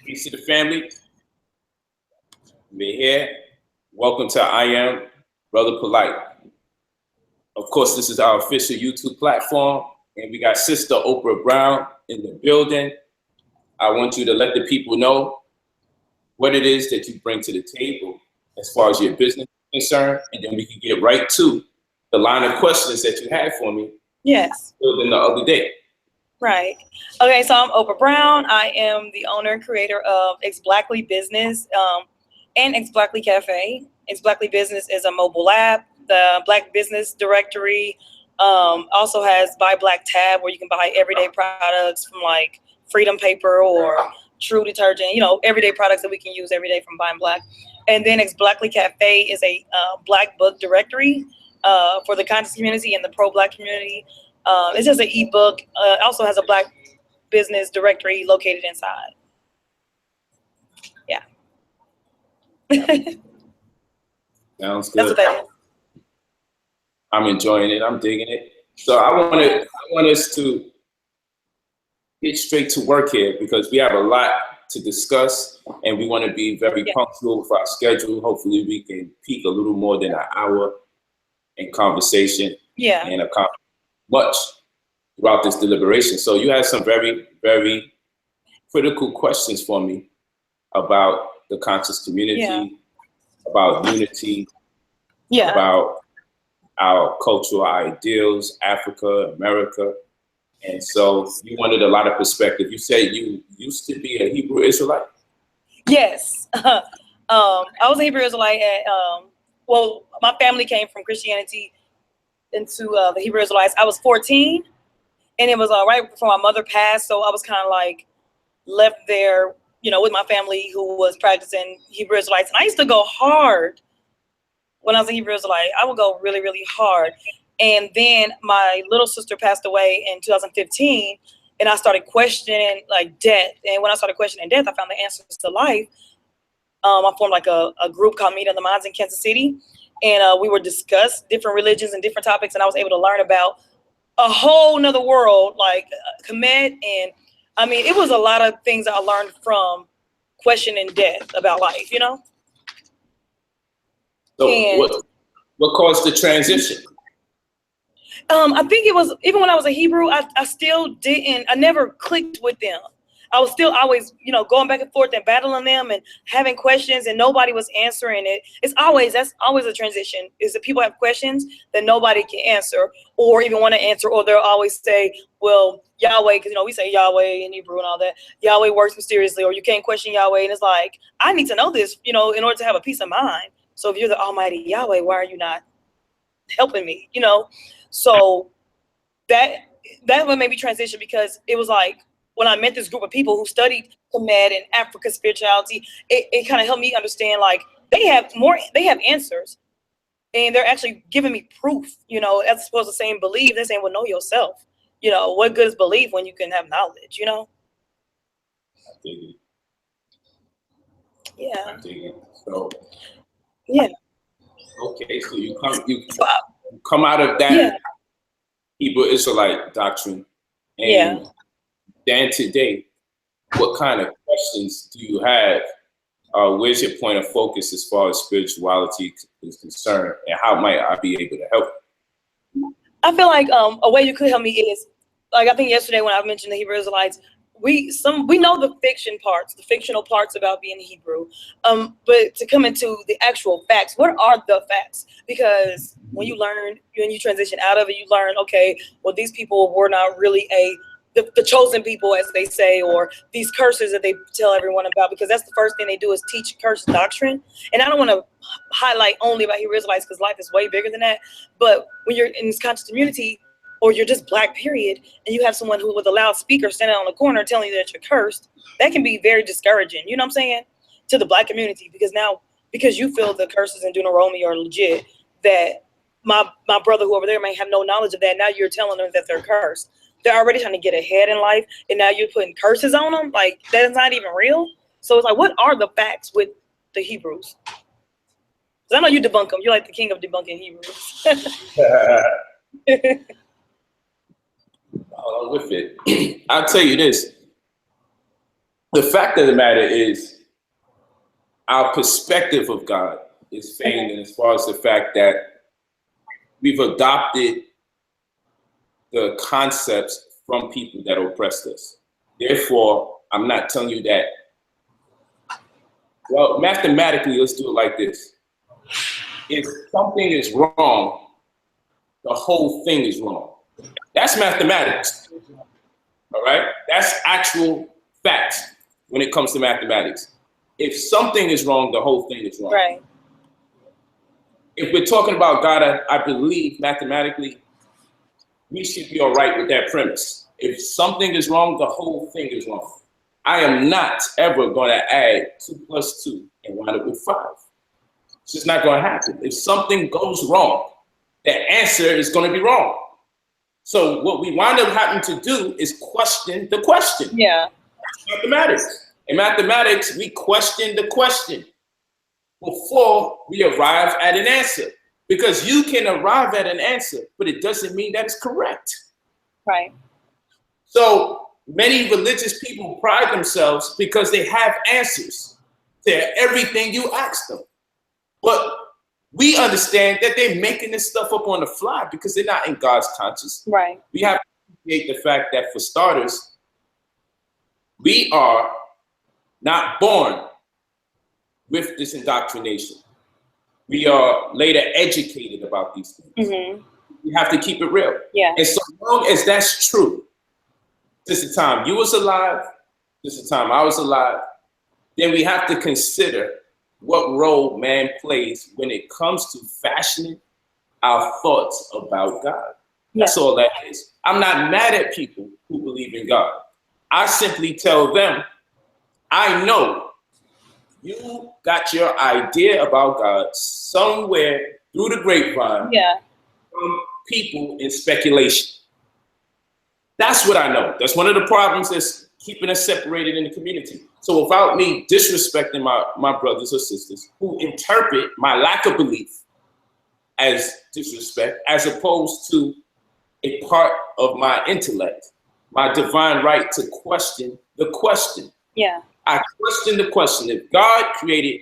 Peace to the family. We're here. Welcome to I Am Brother Polite. Of course, this is our official YouTube platform, and we got Sister Oprah Brown in the building. I want you to let the people know what it is that you bring to the table as far as your business is concerned, and then we can get right to the line of questions that you had for me. Yes. Building the other day. Right. Okay, so I'm Oprah Brown. I am the owner and creator of Ex Blackly Business and Ex Blackly Cafe. Ex Blackly Business is a mobile app. The Black Business Directory also has Buy Black tab where you can buy everyday products from like Freedom Paper or True Detergent, you know, everyday products that we can use every day from Buying Black. And then Ex Blackly Cafe is a Black book directory for the conscious community and the pro-Black community. It's just an ebook. It also has a Black business directory located inside. Yeah. Sounds good. That's what that is. I'm enjoying it. I'm digging it. So I want us to get straight to work here because we have a lot to discuss and we want to be very punctual with our schedule. Hopefully we can peak a little more than an hour in conversation and accomplish much throughout this deliberation. So you had some very, very critical questions for me about the conscious community, about unity, about our cultural ideals, Africa, America. And so you wanted a lot of perspective. You said you used to be a Hebrew Israelite? Yes. I was a Hebrew Israelite well, my family came from Christianity into the Hebrew Israelites. I was 14 and it was right before my mother passed. So I was kind of like left there, you know, with my family who was practicing Hebrew Israelites. And I used to go hard when I was a Hebrew Israelite. I would go really, really hard. And then my little sister passed away in 2015, and I started questioning like death. And when I started questioning death, I found the answers to life. I formed like a group called Meet of the Minds in Kansas City, and we would discuss different religions and different topics. And I was able to learn about a whole nother world, like Kemet. And I mean, it was a lot of things that I learned from questioning death about life, you know? So what caused the transition? I think it was, even when I was a Hebrew, I never clicked with them. I was still always, you know, going back and forth and battling them and having questions and nobody was answering it. That's always a transition, is that people have questions that nobody can answer or even want to answer, or they'll always say, well, Yahweh, because, you know, we say Yahweh in Hebrew and all that. Yahweh works mysteriously, or you can't question Yahweh. And it's like, I need to know this, you know, in order to have a peace of mind. So if you're the Almighty Yahweh, why are you not helping me, you know? So that would make me transition, because it was like when I met this group of people who studied Kemet and African spirituality, it kind of helped me understand like they have answers, and they're actually giving me proof, you know, as opposed to saying believe. They're saying, well, know yourself. You know, what good is belief when you can have knowledge, you know? I dig it. Yeah. I dig it. So yeah. Okay, so you come out of that Hebrew Israelite doctrine, and then today, what kind of questions do you have? Where's your point of focus as far as spirituality is concerned, and how might I be able to help? I feel like a way you could help me is, like, I think yesterday when I mentioned the Hebrew Israelites, we know the fictional parts about being Hebrew, but to come into the actual facts, what are the facts? Because when you transition out of it, you learn, okay, well, these people were not really the chosen people, as they say, or these curses that they tell everyone about, because that's the first thing they do is teach curse doctrine. And I don't want to highlight only about Hebrew Israelites, because life is way bigger than that. But when you're in this conscious community, or you're just Black, period, and you have someone who with a loudspeaker standing on the corner telling you that you're cursed, that can be very discouraging, you know what I'm saying, to the Black community, because you feel the curses in Deuteronomy are legit, that my brother who over there may have no knowledge of that. Now you're telling them that they're cursed. They're already trying to get ahead in life, and now you're putting curses on them. Like, that is not even real. So it's like, what are the facts with the Hebrews? Because I know you debunk them. You're like the king of debunking Hebrews. With it, I'll tell you this. the fact of the matter is our perspective of God is fading as far as the fact that we've adopted the concepts from people that oppressed us. Therefore, I'm not telling you that, well, mathematically, let's do it like this. If something is wrong, the whole thing is wrong. That's mathematics, all right? That's actual facts when it comes to mathematics. If something is wrong, the whole thing is wrong. Right. If we're talking about God, I believe mathematically, we should be all right with that premise. If something is wrong, the whole thing is wrong. I am not ever going to add 2 + 2 and wind up with 5. It's just not going to happen. If something goes wrong, the answer is going to be wrong. So what we wind up having to do is question the question. Yeah. That's mathematics. In mathematics, we question the question before we arrive at an answer. Because you can arrive at an answer, but it doesn't mean that it's correct. Right. So many religious people pride themselves because they have answers to everything you ask them. But we understand that they're making this stuff up on the fly because they're not in God's conscience. Right. We have to appreciate the fact that, for starters, we are not born with this indoctrination. We are later educated about these things. Mm-hmm. We have to keep it real. Yeah. And so long as that's true, since the time you was alive, since the time I was alive, then we have to consider what role man plays when it comes to fashioning our thoughts about God. That's all that is. I'm not mad at people who believe in God. I simply tell them, I know you got your idea about God somewhere through the grapevine from people in speculation. That's what I know. That's one of the problems that's keeping us separated in the community. So without me disrespecting my brothers or sisters who interpret my lack of belief as disrespect, as opposed to a part of my intellect, my divine right to question the question. Yeah. I question the question. If God created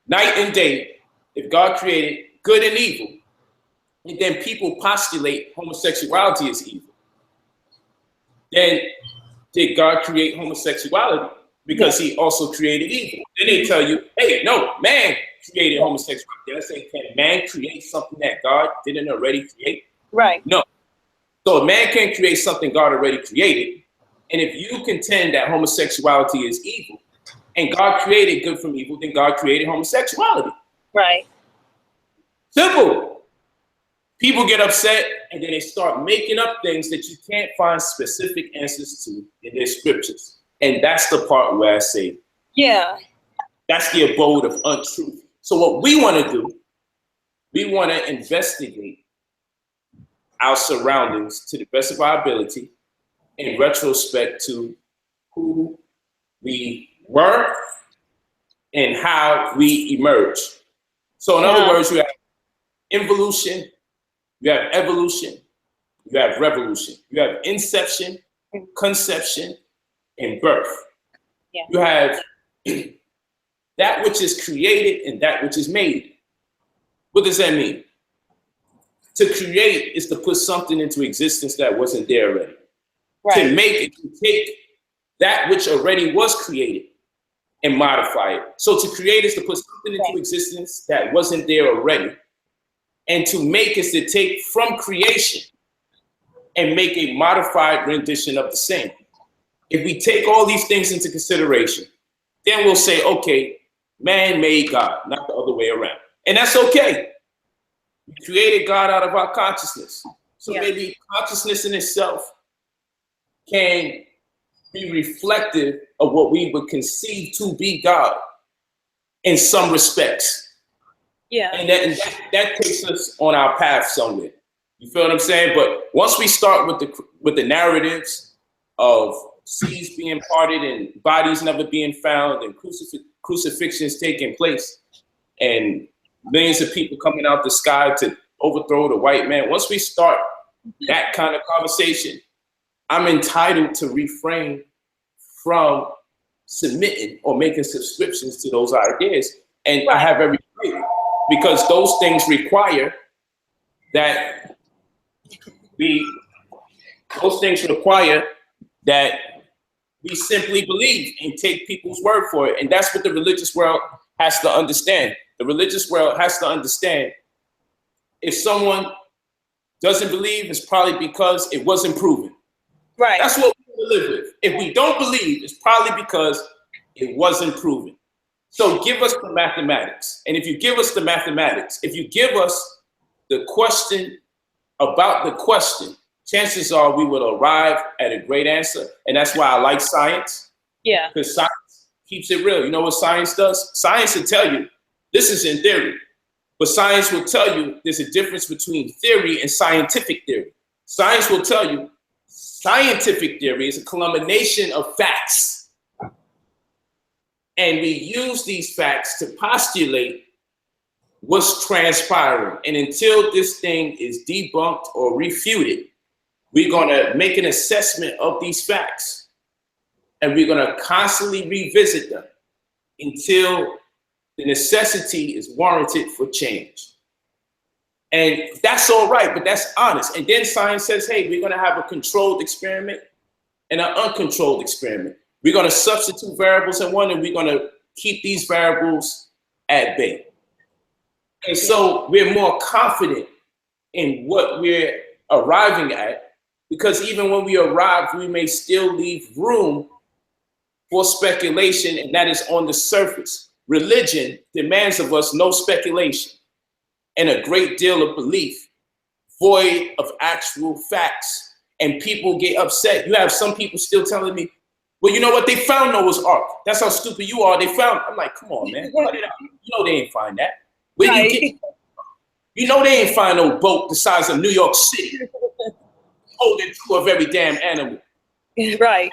night and day, if God created good and evil, and then people postulate homosexuality as evil, then did God create homosexuality because he also created evil? Then they tell you, hey, no, man created homosexuality. I say, can man create something that God didn't already create? Right. No. So a man can't create something God already created. And if you contend that homosexuality is evil, and God created good from evil, then God created homosexuality. Right. Simple. People get upset, and then they start making up things that you can't find specific answers to in their scriptures. And that's the part where I say, that's the abode of untruth. So what we want to do, we want to investigate our surroundings to the best of our ability in retrospect to who we were and how we emerge. So in other words, you have involution, you have evolution, you have revolution. You have inception, conception, and birth. Yeah. You have that which is created and that which is made. What does that mean? To create is to put something into existence that wasn't there already. Right. To make it, to take that which already was created and modify it. So to create is to put something into existence that wasn't there already. And to make is to take from creation and make a modified rendition of the same. If we take all these things into consideration, then we'll say, okay, man made God, not the other way around. And that's okay. We created God out of our consciousness. So maybe consciousness in itself can be reflective of what we would conceive to be God in some respects. Yeah. And that takes us on our path somewhere. You feel what I'm saying? But once we start with the narratives of seas being parted and bodies never being found and crucifixions taking place and millions of people coming out the sky to overthrow the white man, once we start that kind of conversation, I'm entitled to refrain from submitting or making subscriptions to those ideas. And I have every right, because those things require that we simply believe and take people's word for it. And that's what the religious world has to understand. The religious world has to understand if someone doesn't believe, it's probably because it wasn't proven. Right. That's what we live with. If we don't believe, it's probably because it wasn't proven. So give us the mathematics. And if you give us the mathematics, if you give us the question about the question, chances are we will arrive at a great answer. And that's why I like science. Yeah. Because science keeps it real. You know what science does? Science will tell you, this is in theory, but science will tell you there's a difference between theory and scientific theory. Science will tell you scientific theory is a culmination of facts. And we use these facts to postulate what's transpiring. And until this thing is debunked or refuted, we're going to make an assessment of these facts. And we're going to constantly revisit them until the necessity is warranted for change. And that's all right, but that's honest. And then science says, hey, we're going to have a controlled experiment and an uncontrolled experiment. We're going to substitute variables in one, and we're going to keep these variables at bay. And so we're more confident in what we're arriving at, because even when we arrive, we may still leave room for speculation, and that is on the surface. Religion demands of us no speculation and a great deal of belief, void of actual facts. And people get upset. You have some people still telling me, well, you know what? They found Noah's Ark. That's how stupid you are. They found. I'm like, come on, man. Cut it out. You know they ain't find that. Where you get? You know they ain't find no boat the size of New York City holding two of every damn animal. Right.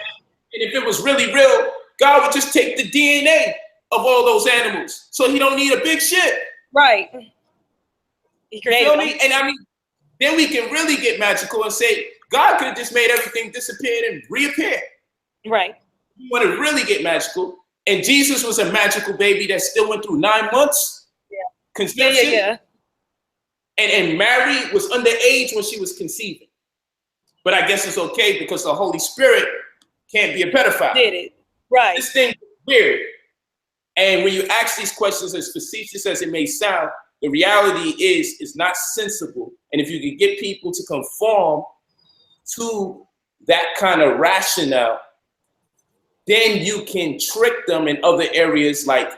And if it was really real, God would just take the DNA of all those animals, so he don't need a big ship. Right. You feel me? And I mean, then we can really get magical and say, God could have just made everything disappear and reappear. Right. You want to really get magical. And Jesus was a magical baby that still went through 9 months. Yeah. Conception. Yeah. And Mary was underage when she was conceiving. But I guess it's okay because the Holy Spirit can't be a pedophile. Did it. Right. This thing is weird. And when you ask these questions, as facetious as it may sound, the reality is it's not sensible. And if you can get people to conform to that kind of rationale, then you can trick them in other areas like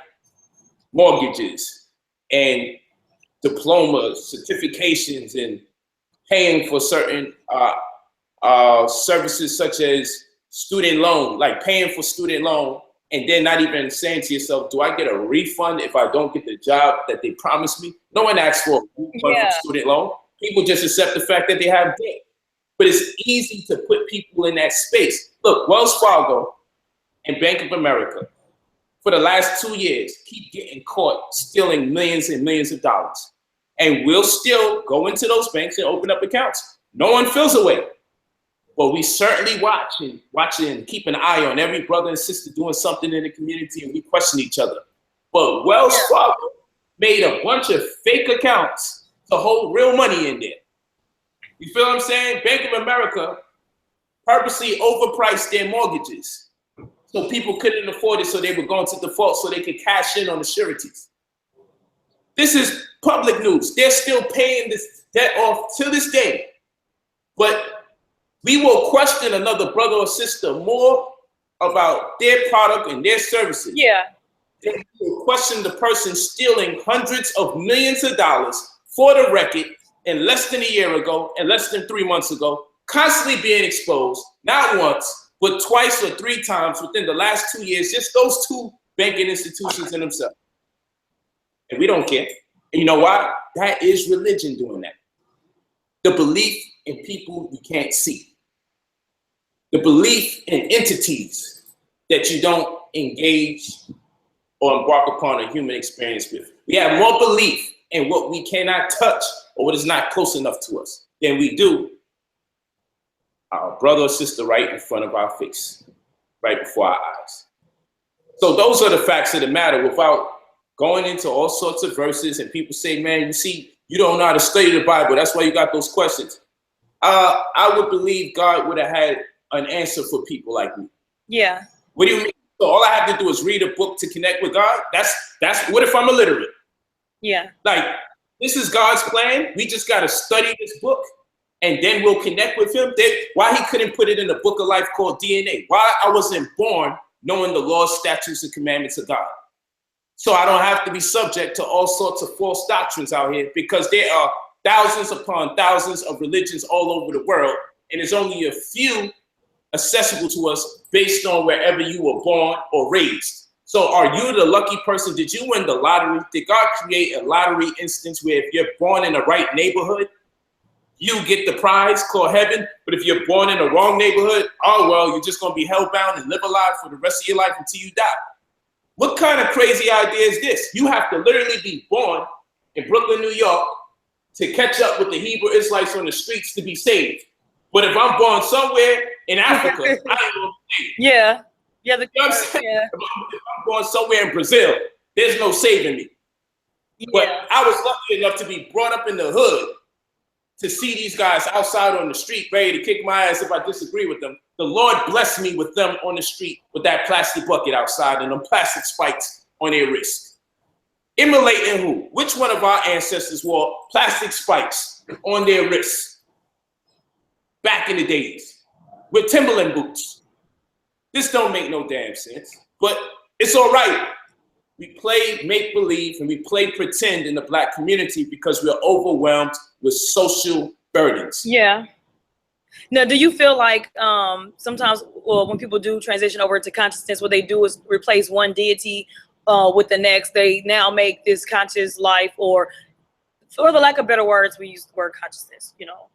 mortgages and diplomas, certifications, and paying for certain services such as student loan, like paying for student loan, and then not even saying to yourself, do I get a refund if I don't get the job that they promised me? No one asks for a refund for student loan. People just accept the fact that they have debt. But it's easy to put people in that space. Look, Wells Fargo and Bank of America, for the last 2 years, keep getting caught stealing millions and millions of dollars. And we'll still go into those banks and open up accounts. No one feels away. But we certainly watch and keep an eye on every brother and sister doing something in the community, and we question each other. But Wells Fargo made a bunch of fake accounts to hold real money in there. You feel what I'm saying? Bank of America purposely overpriced their mortgages so people couldn't afford it, so they would go into default so they could cash in on the sureties. This is public news. They're still paying this debt off to this day. But we will question another brother or sister more about their product and their services. Yeah. Than we will question the person stealing hundreds of millions of dollars for the record in less than a year ago and less than 3 months ago, constantly being exposed, not once, but twice or 3 times within the last 2 years, just those 2 banking institutions in themselves. And we don't care. And you know why? That is religion doing that. The belief in people you can't see. The belief in entities that you don't engage or embark upon a human experience with. We have more belief in what we cannot touch or what is not close enough to us than we do our brother or sister right in front of our face, right before our eyes. So those are the facts of the matter without going into all sorts of verses and people say, man, you see, you don't know how to study the Bible. That's why you got those questions. I would believe God would have had an answer for people like me. Yeah. What do you mean? So all I have to do is read a book to connect with God? That's what if I'm illiterate? Yeah. Like, this is God's plan. We just got to study this book and then we'll connect with him. Why he couldn't put it in a book of life called DNA? Why I wasn't born knowing the laws, statutes, and commandments of God? So I don't have to be subject to all sorts of false doctrines out here, because there are thousands upon thousands of religions all over the world, and there's only a few accessible to us based on wherever you were born or raised. So are you the lucky person? Did you win the lottery? Did God create a lottery instance where if you're born in the right neighborhood, you get the prize called heaven? But if you're born in the wrong neighborhood, oh, well, you're just going to be hellbound and live alive for the rest of your life until you die. What kind of crazy idea is this? You have to literally be born in Brooklyn, New York to catch up with the Hebrew Israelites on the streets to be saved. But if I'm born somewhere in Africa, I ain't going to be saved. Yeah. Yeah. You know what I'm saying? Yeah. If I'm born somewhere in Brazil, there's no saving me. Yeah. But I was lucky enough to be brought up in the hood to see these guys outside on the street ready to kick my ass if I disagree with them. The Lord blessed me with them on the street with that plastic bucket outside and them plastic spikes on their wrist. Immolating who? Which one of our ancestors wore plastic spikes on their wrists back in the days with Timberland boots? This don't make no damn sense, but it's all right. We play make-believe and we play pretend in the Black community because we're overwhelmed with social burdens. Yeah. Now, do you feel like sometimes, well, when people do transition over to consciousness, what they do is replace one deity with the next? They now make this conscious life, or for the lack of better words, we use the word consciousness, you know.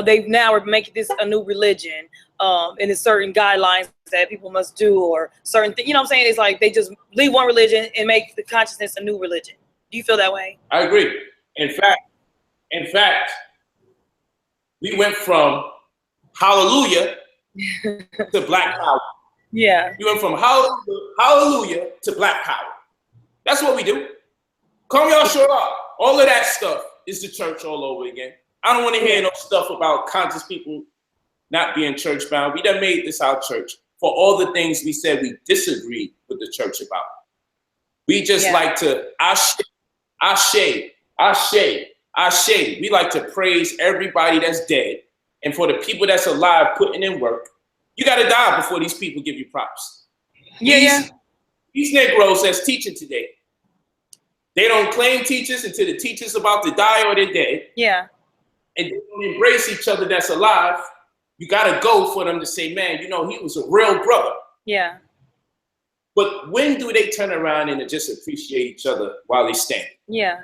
They now are making this a new religion, and there's certain guidelines that people must do, or certain things, you know what I'm saying? It's like they just leave one religion and make the consciousness a new religion. Do you feel that way? I agree. In fact, we went from hallelujah to Black power. Yeah. We went from hallelujah to Black power. That's what we do. Come y'all show up. All of that stuff is the church all over again. I don't want to hear no stuff about conscious people not being church bound. We done made this our church for all the things we said we disagreed with the church about. We just like to ashe. We like to praise everybody that's dead. And for the people that's alive putting in work, you got to die before these people give you props. These Negroes that's teaching today, they don't claim teachers until the teacher's about to die or they're dead. Yeah. And they don't embrace each other that's alive. You got to go for them to say, man, you know, he was a real brother. Yeah. But when do they turn around and just appreciate each other while they stand? Yeah.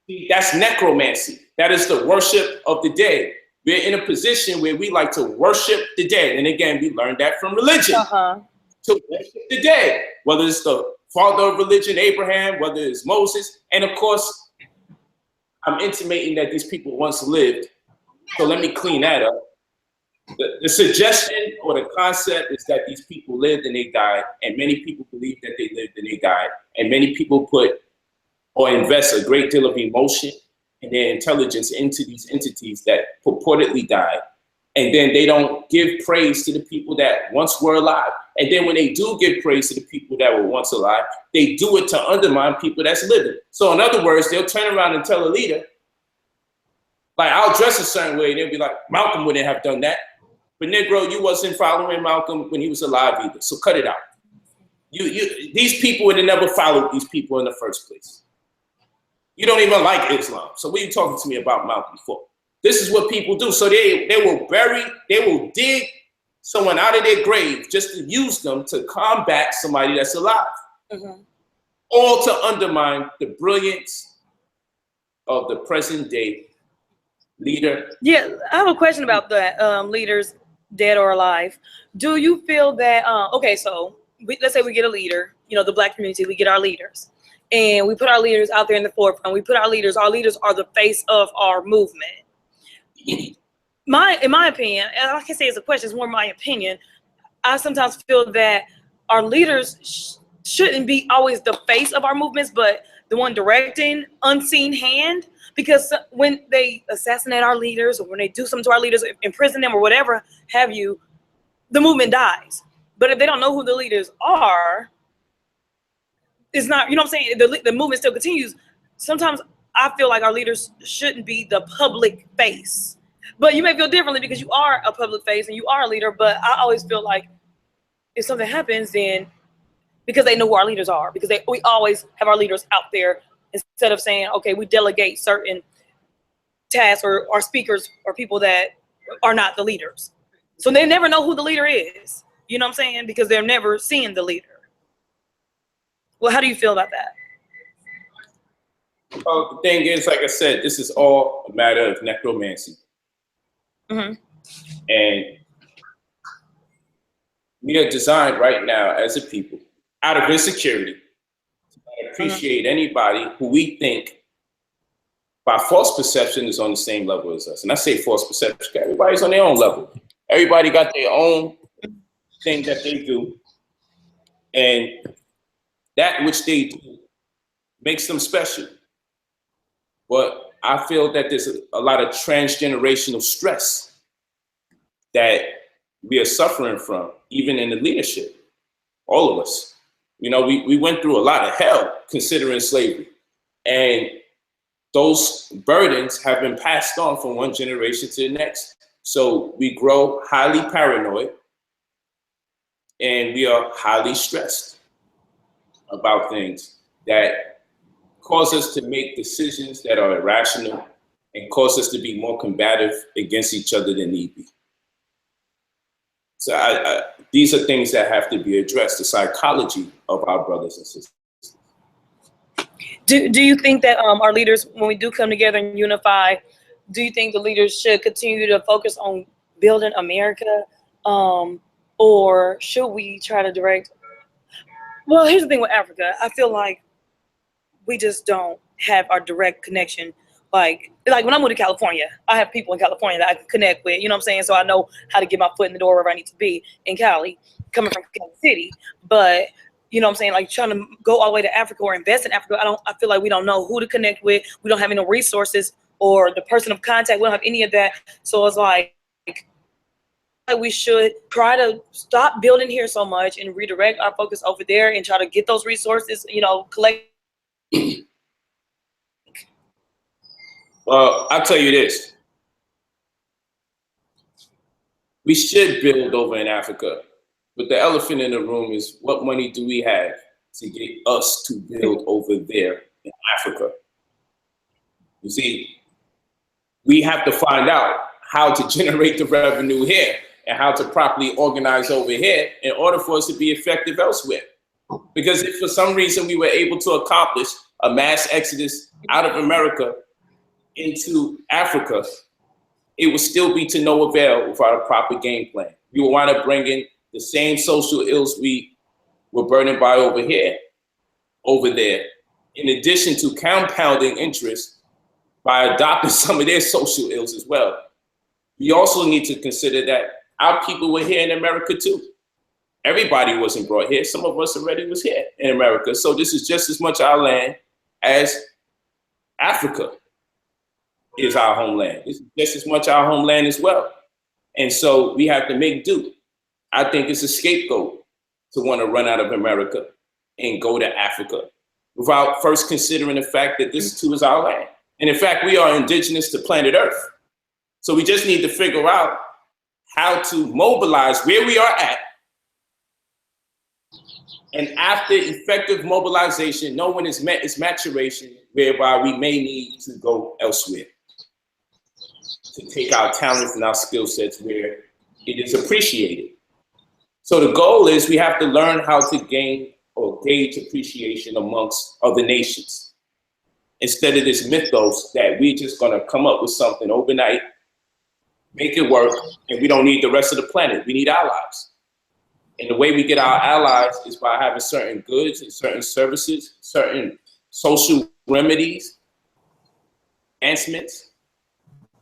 See, that's necromancy. That is the worship of the dead. We're in a position where we like to worship the dead. And again, we learned that from religion. To worship the dead, whether it's the father of religion, Abraham, whether it's Moses. And of course, I'm intimating that these people once lived. So let me clean that up. The suggestion or the concept is that these people lived and they died, and many people believe that they lived and they died, and many people put or invest a great deal of emotion and their intelligence into these entities that purportedly died, and then they don't give praise to the people that once were alive. And then when they do give praise to the people that were once alive, they do it to undermine people that's living. So in other words, they'll turn around and tell a leader, like, I'll dress a certain way, and they'll be like, Malcolm wouldn't have done that. But Negro, you wasn't following Malcolm when he was alive either, so cut it out. These people would have never followed these people in the first place. You don't even like Islam, so what are you talking to me about Malcolm for? This is what people do. So they will dig someone out of their grave just to use them to combat somebody that's alive. All to undermine the brilliance of the present day leader. Yeah, I have a question about that, leaders, dead or alive. Do you feel that, okay, so let's say we get a leader, you know, the Black community, we get our leaders. And we put our leaders out there in the forefront. We put our leaders are the face of our movement. In my opinion, and I can say it's a question, it's more my opinion, I sometimes feel that our leaders shouldn't be always the face of our movements, but the one directing, unseen hand. Because when they assassinate our leaders, or when they do something to our leaders, imprison them or whatever have you, the movement dies. But if they don't know who the leaders are, it's not, you know what I'm saying? The movement still continues. Sometimes I feel like our leaders shouldn't be the public face. But you may feel differently because you are a public face and you are a leader. But I always feel like if something happens, then because they know who our leaders are, because we always have our leaders out there, instead of saying, okay, we delegate certain tasks or speakers or people that are not the leaders. So they never know who the leader is. You know what I'm saying? Because they're never seeing the leader. Well, how do you feel about that? Well, the thing is, like I said, this is all a matter of necromancy. Mm-hmm. And we are designed right now as a people, out of insecurity, to appreciate anybody who we think by false perception is on the same level as us. And I say false perception because everybody's on their own level. Everybody got their own thing that they do. And that which they do makes them special. But I feel that there's a lot of transgenerational stress that we are suffering from, even in the leadership, all of us. You know, we went through a lot of hell considering slavery. And those burdens have been passed on from one generation to the next. So we grow highly paranoid and we are highly stressed about things that cause us to make decisions that are irrational and cause us to be more combative against each other than need be. So these are things that have to be addressed, the psychology of our brothers and sisters. Do you think that our leaders, when we do come together and unify, do you think the leaders should continue to focus on building America, or should we try to direct? Well, here's the thing with Africa. I feel like we just don't have our direct connection. Like when I moved to California, I have people in California that I can connect with, you know what I'm saying? So I know how to get my foot in the door wherever I need to be in Cali, coming from Kansas City. But you know what I'm saying? Like trying to go all the way to Africa or invest in Africa, I feel like we don't know who to connect with. We don't have any resources or the person of contact. We don't have any of that. So it's like we should try to stop building here so much and redirect our focus over there and try to get those resources, you know, collect. Well, I'll tell you this. We should build over in Africa. But the elephant in the room is, what money do we have to get us to build over there in Africa? You see, we have to find out how to generate the revenue here and how to properly organize over here in order for us to be effective elsewhere. Because if for some reason we were able to accomplish a mass exodus out of America into Africa, it would still be to no avail without a proper game plan. We will wind up bringing the same social ills we were burdened by over there, in addition to compounding interest by adopting some of their social ills as well. We also need to consider that our people were here in America too. Everybody wasn't brought here. Some of us already was here in America. So this is just as much our land as Africa is our homeland. This is just as much our homeland as well. And so we have to make do. I think it's a scapegoat to want to run out of America and go to Africa without first considering the fact that this too is our land. And in fact, we are indigenous to planet Earth. So we just need to figure out how to mobilize where we are at. And after effective mobilization, no one has met its maturation, whereby we may need to go elsewhere to take our talents and our skill sets where it is appreciated. So the goal is we have to learn how to gain or gauge appreciation amongst other nations, instead of this mythos that we're just gonna come up with something overnight, make it work, and we don't need the rest of the planet. We need allies. And the way we get our allies is by having certain goods and certain services, certain social remedies, enhancements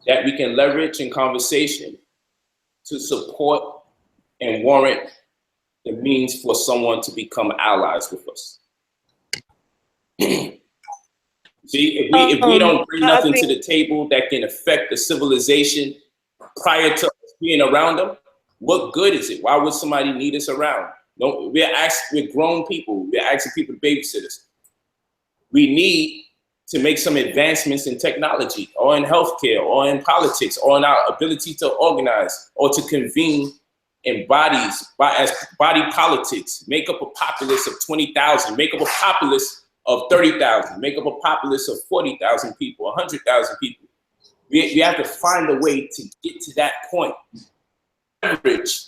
that we can leverage in conversation to support and warrant the means for someone to become allies with us. See, if we don't bring nothing to the table that can affect the civilization prior to us being around them, what good is it? Why would somebody need us around? No, we're grown people. We're asking people to babysit us. We need to make some advancements in technology or in healthcare or in politics or in our ability to organize or to convene in bodies, as body politics, make up a populace of 20,000, make up a populace of 30,000, make up a populace of 40,000 people, 100,000 people. We have to find a way to get to that point. Leverage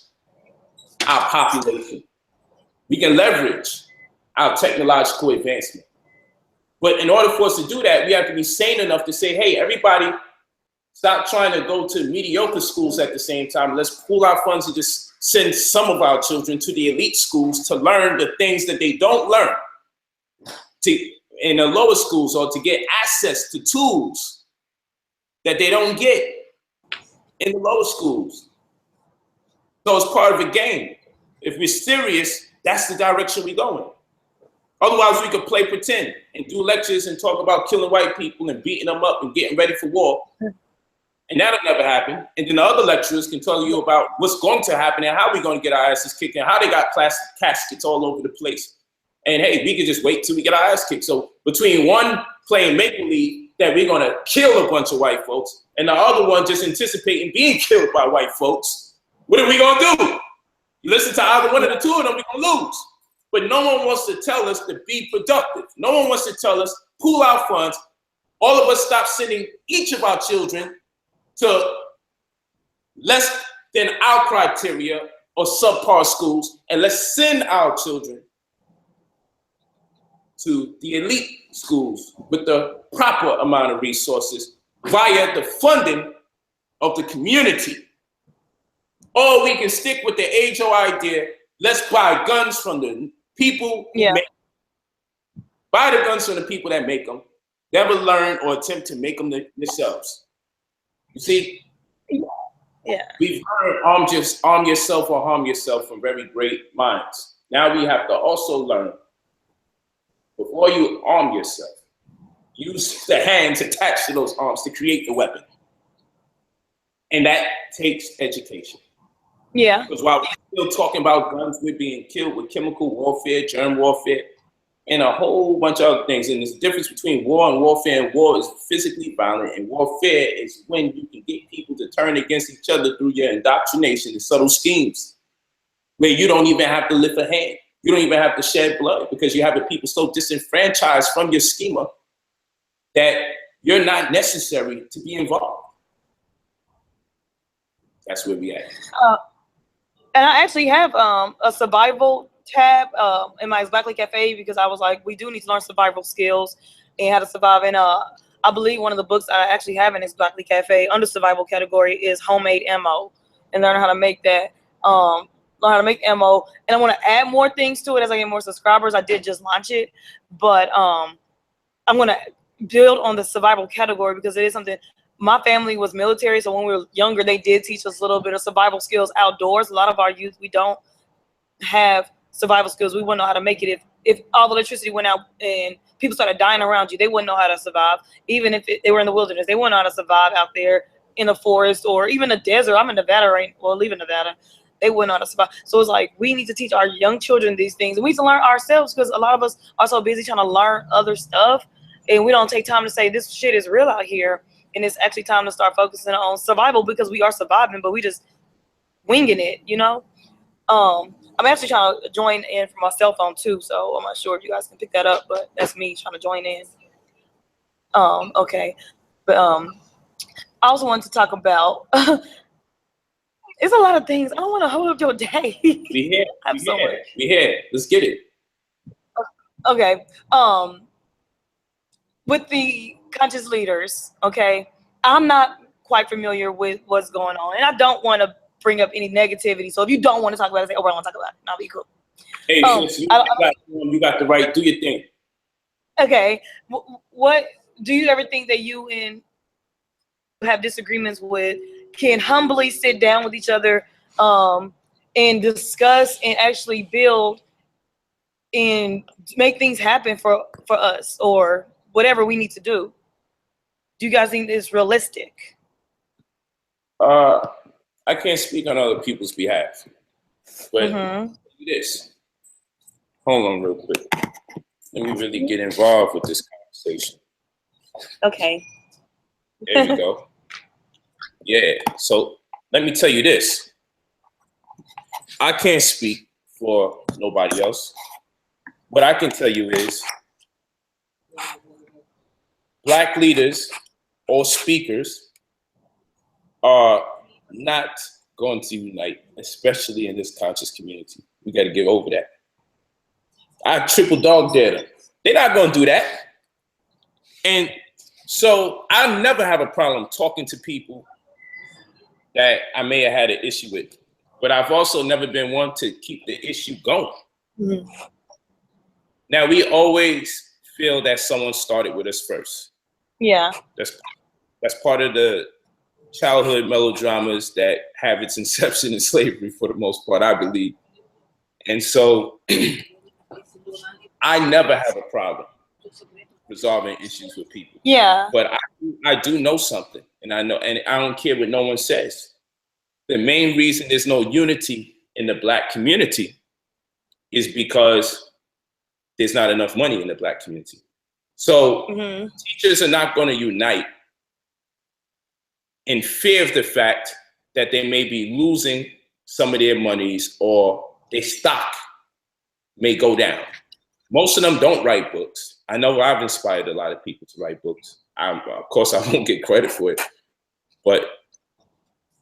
our population. We can leverage our technological advancement. But in order for us to do that, we have to be sane enough to say, hey, everybody, stop trying to go to mediocre schools at the same time. Let's pool our funds and just send some of our children to the elite schools to learn the things that they don't learn in the lower schools, or to get access to tools that they don't get in the lower schools. So it's part of the game. If we're serious, that's the direction we're going. Otherwise, we could play pretend and do lectures and talk about killing white people and beating them up and getting ready for war. And that'll never happen. And then the other lecturers can tell you about what's going to happen and how we're going to get our asses kicked and how they got plastic caskets all over the place. And hey, we can just wait till we get our ass kicked. So between one playing make-believe that we're going to kill a bunch of white folks and the other one just anticipating being killed by white folks, what are we going to do? You listen to either one of the two of them, we're going to lose. But no one wants to tell us to be productive. No one wants to tell us, pool our funds. All of us stop sending each of our children to less than our criteria or subpar schools, and let's send our children to the elite schools with the proper amount of resources via the funding of the community. Or we can stick with the age-old idea, let's buy guns from the people who make them. Buy the guns from the people that make them, never learn or attempt to make them themselves. You see? Yeah. We've heard arm yourself or harm yourself from very great minds. Now we have to also learn, before you arm yourself, use the hands attached to those arms to create the weapon. And that takes education. Yeah. Because while we're still talking about guns, we're being killed with chemical warfare, germ warfare, and a whole bunch of other things. And there's a difference between war and warfare. And war is physically violent, and warfare is when you can get people to turn against each other through your indoctrination and subtle schemes, where you don't even have to lift a hand. You don't even have to shed blood, because you have the people so disenfranchised from your schema that you're not necessary to be involved. That's where we at. And I actually have a survival tab in my Blackly Cafe, because I was like, we do need to learn survival skills and how to survive. And I believe one of the books I actually have in this Blackly Cafe under survival category is homemade ammo, and learn how to make that. Learn how to make ammo, and I want to add more things to it as I get more subscribers. I did just launch it, but I'm going to build on the survival category, because it is something. My family was military, so when we were younger, they did teach us a little bit of survival skills outdoors. A lot of our youth, we don't have survival skills. We wouldn't know how to make it if all the electricity went out and people started dying around you. They wouldn't know how to survive. Even if they were in the wilderness, they wouldn't know how to survive out there in the forest or even the desert. I'm in Nevada leaving Nevada. They wouldn't know how to survive. So it's like, we need to teach our young children these things. And we need to learn ourselves, because a lot of us are so busy trying to learn other stuff, and we don't take time to say, this shit is real out here. And it's actually time to start focusing on survival, because we are surviving, but we just winging it, you know? I'm actually trying to join in from my cell phone too, so I'm not sure if you guys can pick that up, but that's me trying to join in. Okay. But I also wanted to talk about, it's a lot of things. I don't want to hold up your day. We here. Let's get it. Okay. With the conscious leaders, okay, I'm not quite familiar with what's going on, and I don't want to bring up any negativity. So if you don't want to talk about it, say, oh, I don't want to talk about it. I'll be cool. Hey, you got the right. Do your thing. Okay. What do you ever think that you and have disagreements with can humbly sit down with each other and discuss and actually build and make things happen for us or whatever we need to do? Do you guys think it's realistic? I can't speak on other people's behalf, but this. Hold on real quick. Let me really get involved with this conversation. Okay. There we go. Yeah. So let me tell you this. I can't speak for nobody else. What I can tell you is Black leaders or speakers are not going to unite, especially in this conscious community. We got to get over that. I triple dog dare them. They're not going to do that. And so I never have a problem talking to people that I may have had an issue with, but I've also never been one to keep the issue going. Mm-hmm. Now, we always feel that someone started with us first. Yeah. That's part of the childhood melodramas that have its inception in slavery for the most part, I believe. And so I never have a problem resolving issues with people. Yeah. But I do know something, and I know, and I don't care what no one says. The main reason there's no unity in the Black community is because there's not enough money in the Black community. So teachers are not going to unite in fear of the fact that they may be losing some of their monies or their stock may go down. Most of them don't write books. I know I've inspired a lot of people to write books. Of course, I won't get credit for it, but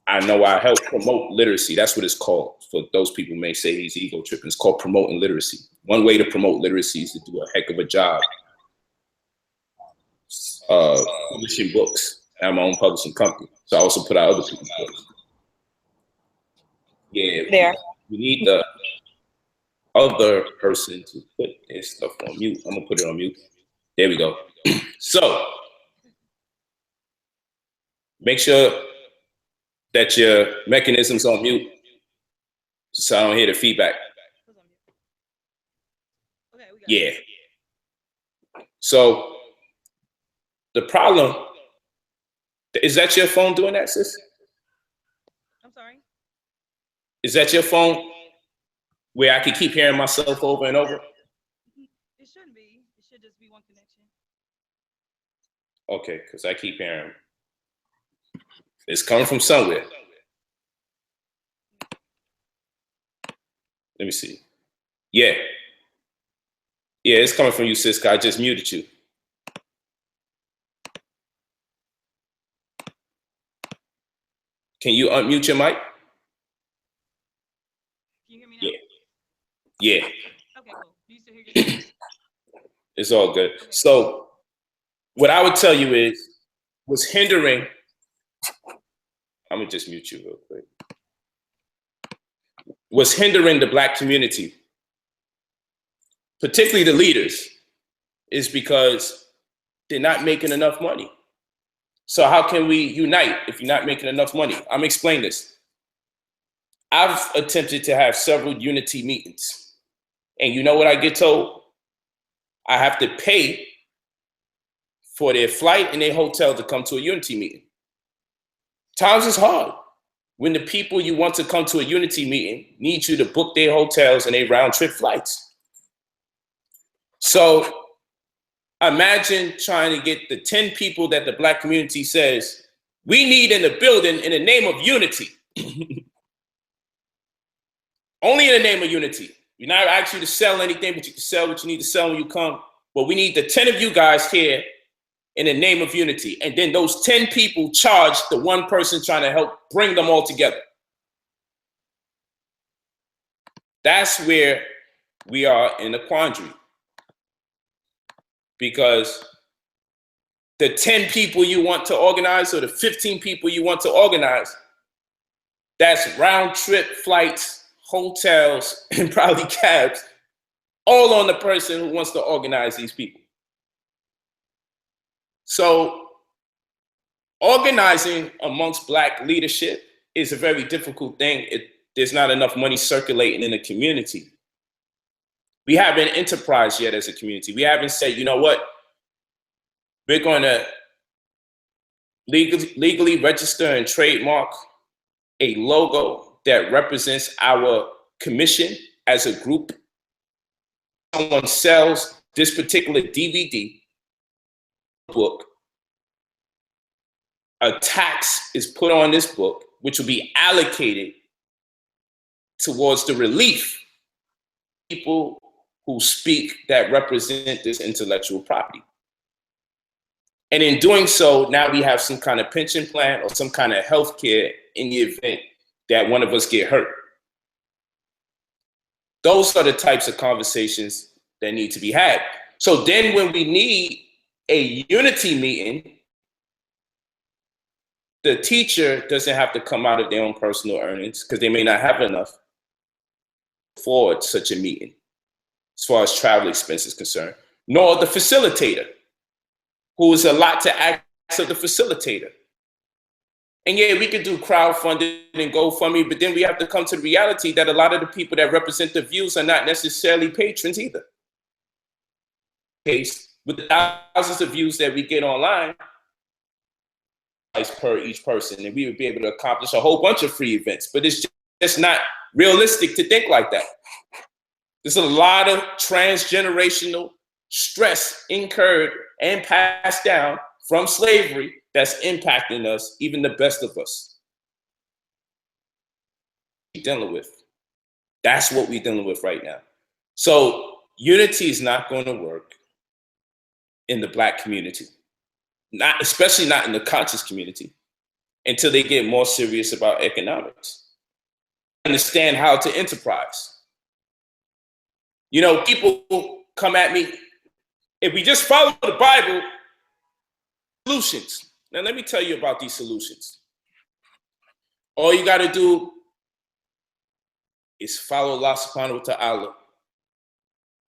I know I help promote literacy. That's what it's called. For those people who may say he's ego tripping, it's called promoting literacy. One way to promote literacy is to do a heck of a job publishing books. I have my own publishing company, so I also put out other people's books. Yeah, we need the other person to put their stuff on mute. I'm gonna put it on mute. There we go. So make sure that your mechanism's on mute so I don't hear the feedback. Yeah. So the problem, is that your phone doing that, sis? I'm sorry? Is that your phone where I can keep hearing myself over and over? It shouldn't be. It should just be one connection. Okay, because I keep hearing it's coming from somewhere. Let me see. Yeah. Yeah, it's coming from you, sis. I just muted you. Can you unmute your mic? Can you hear me now? Yeah. Okay, cool. Do you still hear yourself? It's all good. Okay. So what I would tell you is what's hindering, I'm gonna just mute you real quick. What's hindering the Black community, particularly the leaders, is because they're not making enough money. So how can we unite if you're not making enough money? I'm gonna explain this. I've attempted to have several unity meetings. And you know what I get told? I have to pay for their flight and their hotel to come to a unity meeting. Times is hard when the people you want to come to a unity meeting need you to book their hotels and their round trip flights. So imagine trying to get the 10 people that the Black community says we need in the building in the name of unity. Only in the name of unity. We're not asking you to sell anything, but you can sell what you need to sell when you come. But we need the 10 of you guys here in the name of unity. And then those 10 people charge the one person trying to help bring them all together. That's where we are in a quandary. Because the 10 people you want to organize or the 15 people you want to organize, that's round trip flights, hotels, and probably cabs, all on the person who wants to organize these people. So organizing amongst Black leadership is a very difficult thing. there's not enough money circulating in the community. We haven't enterprised yet as a community. We haven't said, you know what, we're going to legally register and trademark a logo that represents our commission as a group. Someone sells this particular DVD book, a tax is put on this book, which will be allocated towards the relief of people who speak that represent this intellectual property. And in doing so, now we have some kind of pension plan or some kind of health care in the event that one of us get hurt. Those are the types of conversations that need to be had. So then when we need a unity meeting, the teacher doesn't have to come out of their own personal earnings because they may not have enough for such a meeting as far as travel expense is concerned, nor the facilitator, who is a lot to ask of the facilitator. And yeah, we could do crowdfunding and GoFundMe, but then we have to come to the reality that a lot of the people that represent the views are not necessarily patrons either. Case with the thousands of views that we get online per each person, and we would be able to accomplish a whole bunch of free events, but it's just not realistic to think like that. There's a lot of transgenerational stress incurred and passed down from slavery that's impacting us, even the best of us. We're dealing with. That's what we're dealing with right now. So unity is not going to work in the Black community, especially not in the conscious community, until they get more serious about economics. Understand how to enterprise. You know, people come at me, if we just follow the Bible, solutions. Now, let me tell you about these solutions. All you got to do is follow Allah subhanahu wa ta'ala,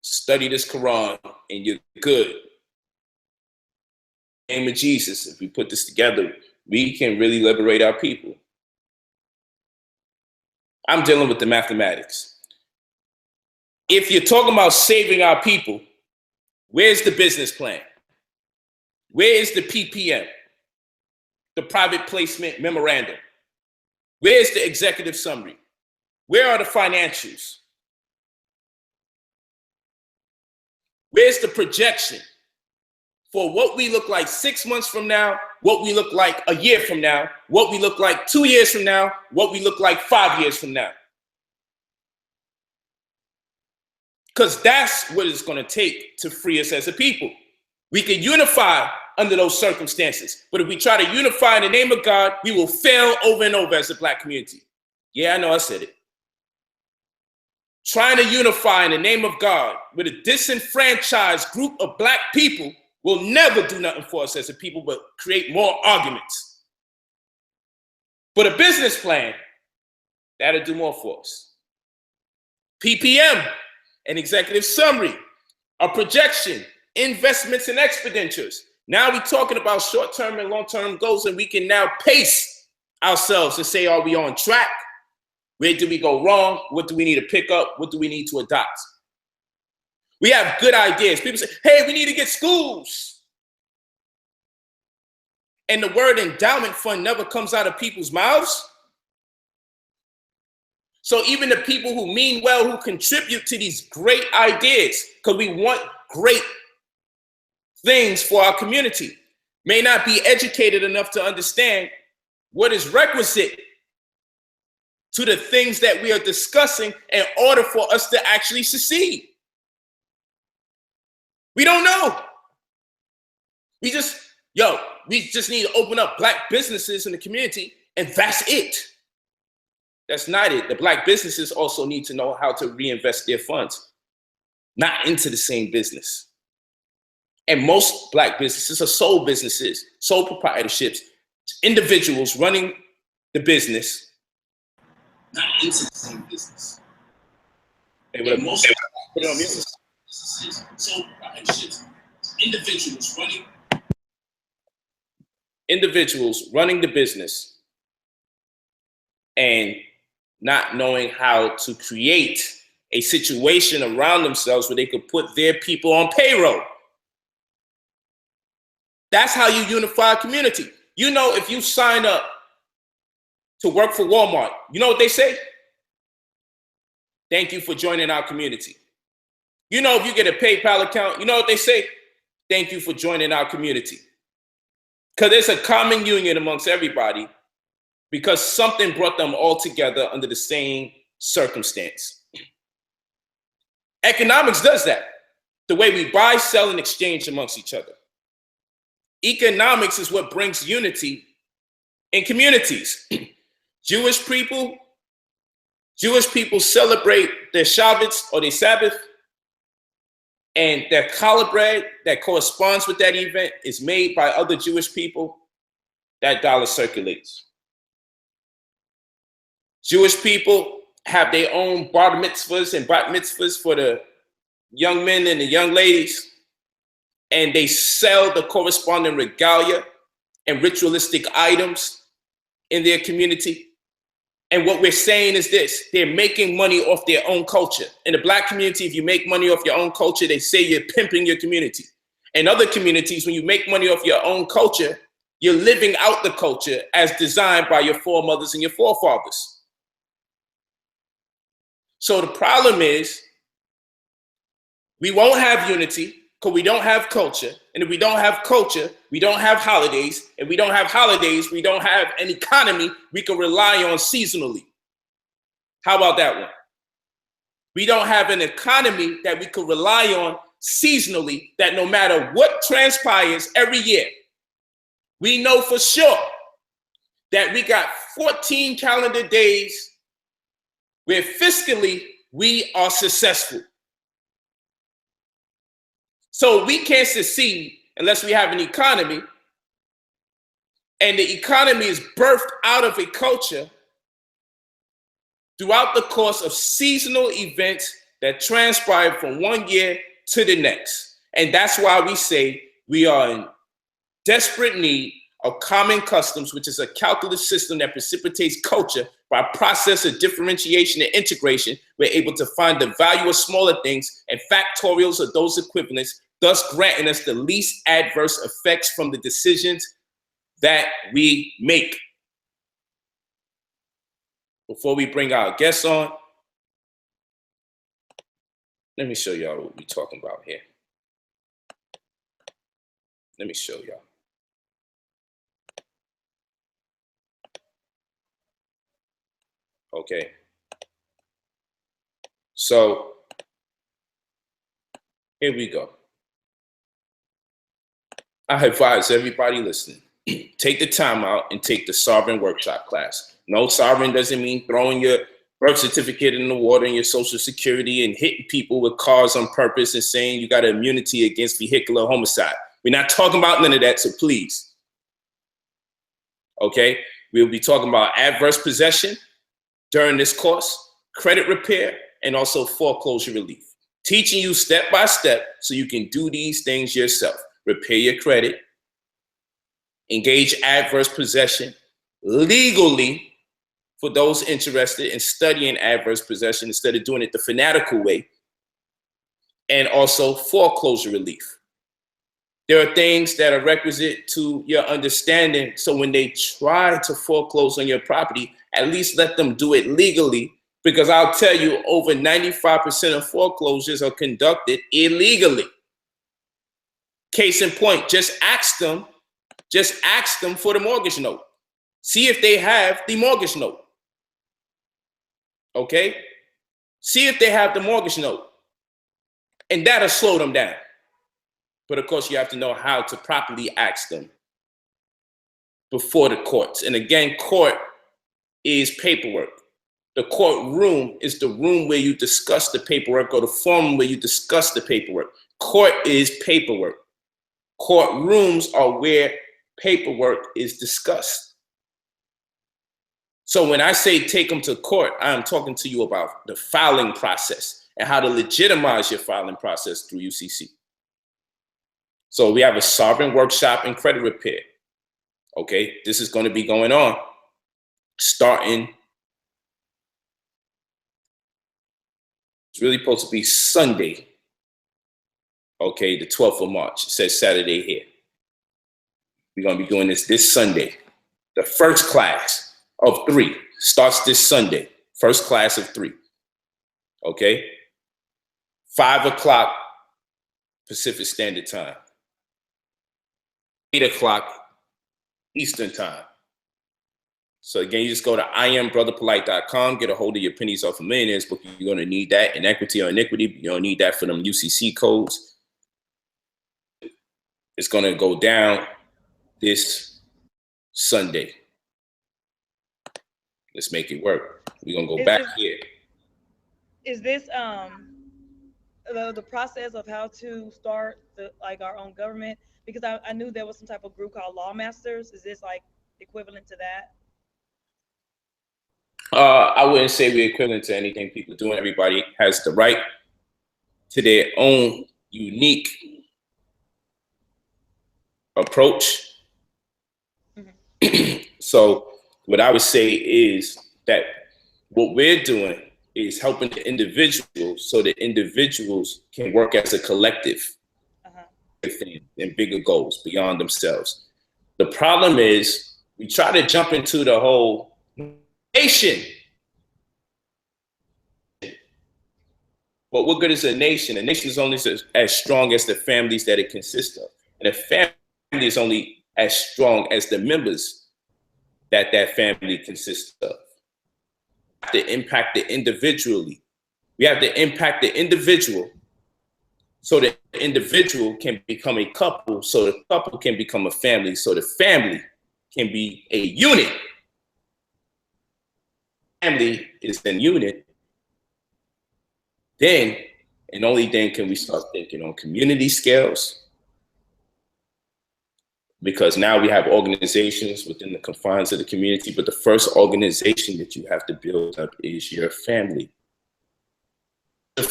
study this Quran, and you're good. In the name of Jesus, if we put this together, we can really liberate our people. I'm dealing with the mathematics. If you're talking about saving our people, where's the business plan? Where is the PPM? The private placement memorandum? Where's the executive summary? Where are the financials? Where's the projection for what we look like 6 months from now, what we look like a year from now, what we look like 2 years from now, what we look like 5 years from now? Because that's what it's going to take to free us as a people. We can unify under those circumstances, but if we try to unify in the name of God, we will fail over and over as a Black community. Yeah, I know I said it. Trying to unify in the name of God with a disenfranchised group of Black people will never do nothing for us as a people, but create more arguments. But a business plan, that'll do more for us. PPM, an executive summary, a projection, investments and expenditures. Now we're talking about short-term and long-term goals, and we can now pace ourselves and say, are we on track? Where did we go wrong? What do we need to pick up? What do we need to adopt? We have good ideas. People say, hey, we need to get schools. And the word endowment fund never comes out of people's mouths. So even the people who mean well, who contribute to these great ideas, because we want great things for our community, may not be educated enough to understand what is requisite to the things that we are discussing in order for us to actually succeed. We don't know. We just need to open up Black businesses in the community, and that's it. That's not it. The Black businesses also need to know how to reinvest their funds, not into the same business. And most Black businesses are sole businesses, sole proprietorships, individuals running the business, not into the same business. And most put it on businesses, sole proprietorships, individuals running the business and not knowing how to create a situation around themselves where they could put their people on payroll. That's how you unify a community. You know, if you sign up to work for Walmart, you know what they say? Thank you for joining our community. You know, if you get a PayPal account, you know what they say? Thank you for joining our community. Because there's a common union amongst everybody because something brought them all together under the same circumstance. Economics does that. The way we buy, sell, and exchange amongst each other. Economics is what brings unity in communities. Jewish people celebrate their Shabbats or their Sabbath, and their challah bread that corresponds with that event is made by other Jewish people. That dollar circulates. Jewish people have their own bar mitzvahs and bat mitzvahs for the young men and the young ladies, and they sell the corresponding regalia and ritualistic items in their community. And what we're saying is this: they're making money off their own culture. In the Black community, if you make money off your own culture, they say you're pimping your community. In other communities, when you make money off your own culture, you're living out the culture as designed by your foremothers and your forefathers. So the problem is, we won't have unity because we don't have culture. And if we don't have culture, we don't have holidays. If we don't have holidays, we don't have an economy we can rely on seasonally. How about that one? We don't have an economy that we could rely on seasonally, that no matter what transpires every year, we know for sure that we got 14 calendar days where fiscally we are successful. So we can't succeed unless we have an economy, and the economy is birthed out of a culture throughout the course of seasonal events that transpire from one year to the next. And that's why we say we are in desperate need of common customs, which is a calculative system that precipitates culture by a process of differentiation and integration. We're able to find the value of smaller things and factorials of those equivalents, thus granting us the least adverse effects from the decisions that we make. Before we bring our guests on, let me show y'all what we're talking about here. Let me show y'all. Okay. So here we go. I advise everybody listening, take the time out and take the Sovereign Workshop class. No, sovereign doesn't mean throwing your birth certificate in the water and your social security and hitting people with cars on purpose and saying you got immunity against vehicular homicide. We're not talking about none of that, so please. Okay, we'll be talking about adverse possession during this course, credit repair, and also foreclosure relief. Teaching you step by step so you can do these things yourself. Repair your credit, engage adverse possession legally for those interested in studying adverse possession instead of doing it the fanatical way, and also foreclosure relief. There are things that are requisite to your understanding, so when they try to foreclose on your property, at least let them do it legally, because I'll tell you, over 95% of foreclosures are conducted illegally. Case in point, just ask them for the mortgage note. See if they have the mortgage note. Okay? See if they have the mortgage note. And that'll slow them down. But of course, you have to know how to properly ask them before the courts. And again, court is paperwork. The courtroom is the room where you discuss the paperwork, or the forum where you discuss the paperwork. Court is paperwork. Courtrooms are where paperwork is discussed. So when I say take them to court, I'm talking to you about the filing process and how to legitimize your filing process through UCC. So we have a sovereign workshop in credit repair. Okay, this is going to be going on starting It's really supposed to be Sunday. Okay, the 12th of March. It says Saturday here. We're going to be doing this Sunday. The first class of 3 starts this Sunday. First class of 3. Okay? 5 o'clock Pacific Standard Time. 8 o'clock Eastern Time. So again, you just go to IamBrotherPolite.com, get a hold of your Pennies Off of Millionaires book. You're going to need that. Inequity or Iniquity, you're going to need that for them UCC codes. It's going to go down this Sunday. Let's make it work. We're going to go back here. Is this the process of how to start our own government? Because I knew there was some type of group called Lawmasters. Is this like equivalent to that? I wouldn't say we're equivalent to anything people do. Everybody has the right to their own unique approach. Mm-hmm. So what I would say is that what we're doing is helping the individuals so that individuals can work as a collective and bigger goals beyond themselves. The problem is we try to jump into the whole nation. But what good is a nation? A nation is only as strong as the families that it consists of. And a family is only as strong as the members that family consists of. We have to impact it individually. We have to impact the individual so the individual can become a couple, so the couple can become a family, so the family can be a unit. Family is a unit. Then, and only then can we start thinking on community scales, because now we have organizations within the confines of the community, but the first organization that you have to build up is your family.